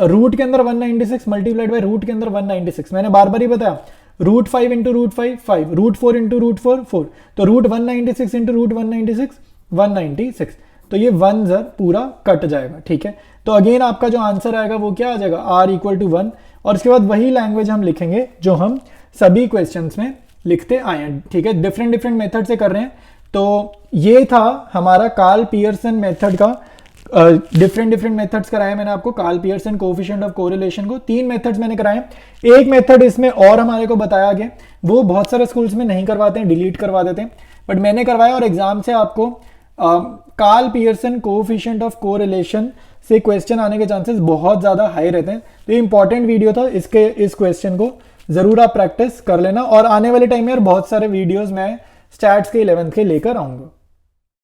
रूट के अंदर 196 मल्टीप्लाइड बाय रूट के अंदर 196। मैंने बार बार ही बताया root 5 into root 5 5, root 4 into root 4 4, तो रूट 196 इंटू रूट 196 196। तो ये 1 जर पूरा कट जाएगा, ठीक है। तो अगेन आपका जो आंसर आएगा वो क्या आ जाएगा r इक्वल टू 1 और इसके बाद वही लैंग्वेज हम लिखेंगे जो हम सभी क्वेश्चंस में लिखते आए हैं, ठीक है। डिफरेंट मेथड से कर रहे हैं। तो ये था हमारा कार्ल पियर्सन मेथड का, डिफरेंट मेथड्स कराए मैंने आपको Karl Pearson coefficient of correlation को। 3 मेथड्स मैंने कराए। एक मेथड इसमें और हमारे को बताया गया, वो बहुत सारे स्कूल्स में नहीं करवाते हैं, डिलीट करवा देते हैं, बट मैंने करवाया और एग्जाम से आपको Karl Pearson coefficient of correlation से क्वेश्चन आने के चांसेस बहुत ज्यादा हाई रहते हैं। तो ये इंपॉर्टेंट वीडियो था, इस क्वेश्चन को जरूर आप प्रैक्टिस कर लेना और आने वाले टाइम में बहुत सारे वीडियोस मैं स्टैट्स के 11th के लेकर आऊंगा।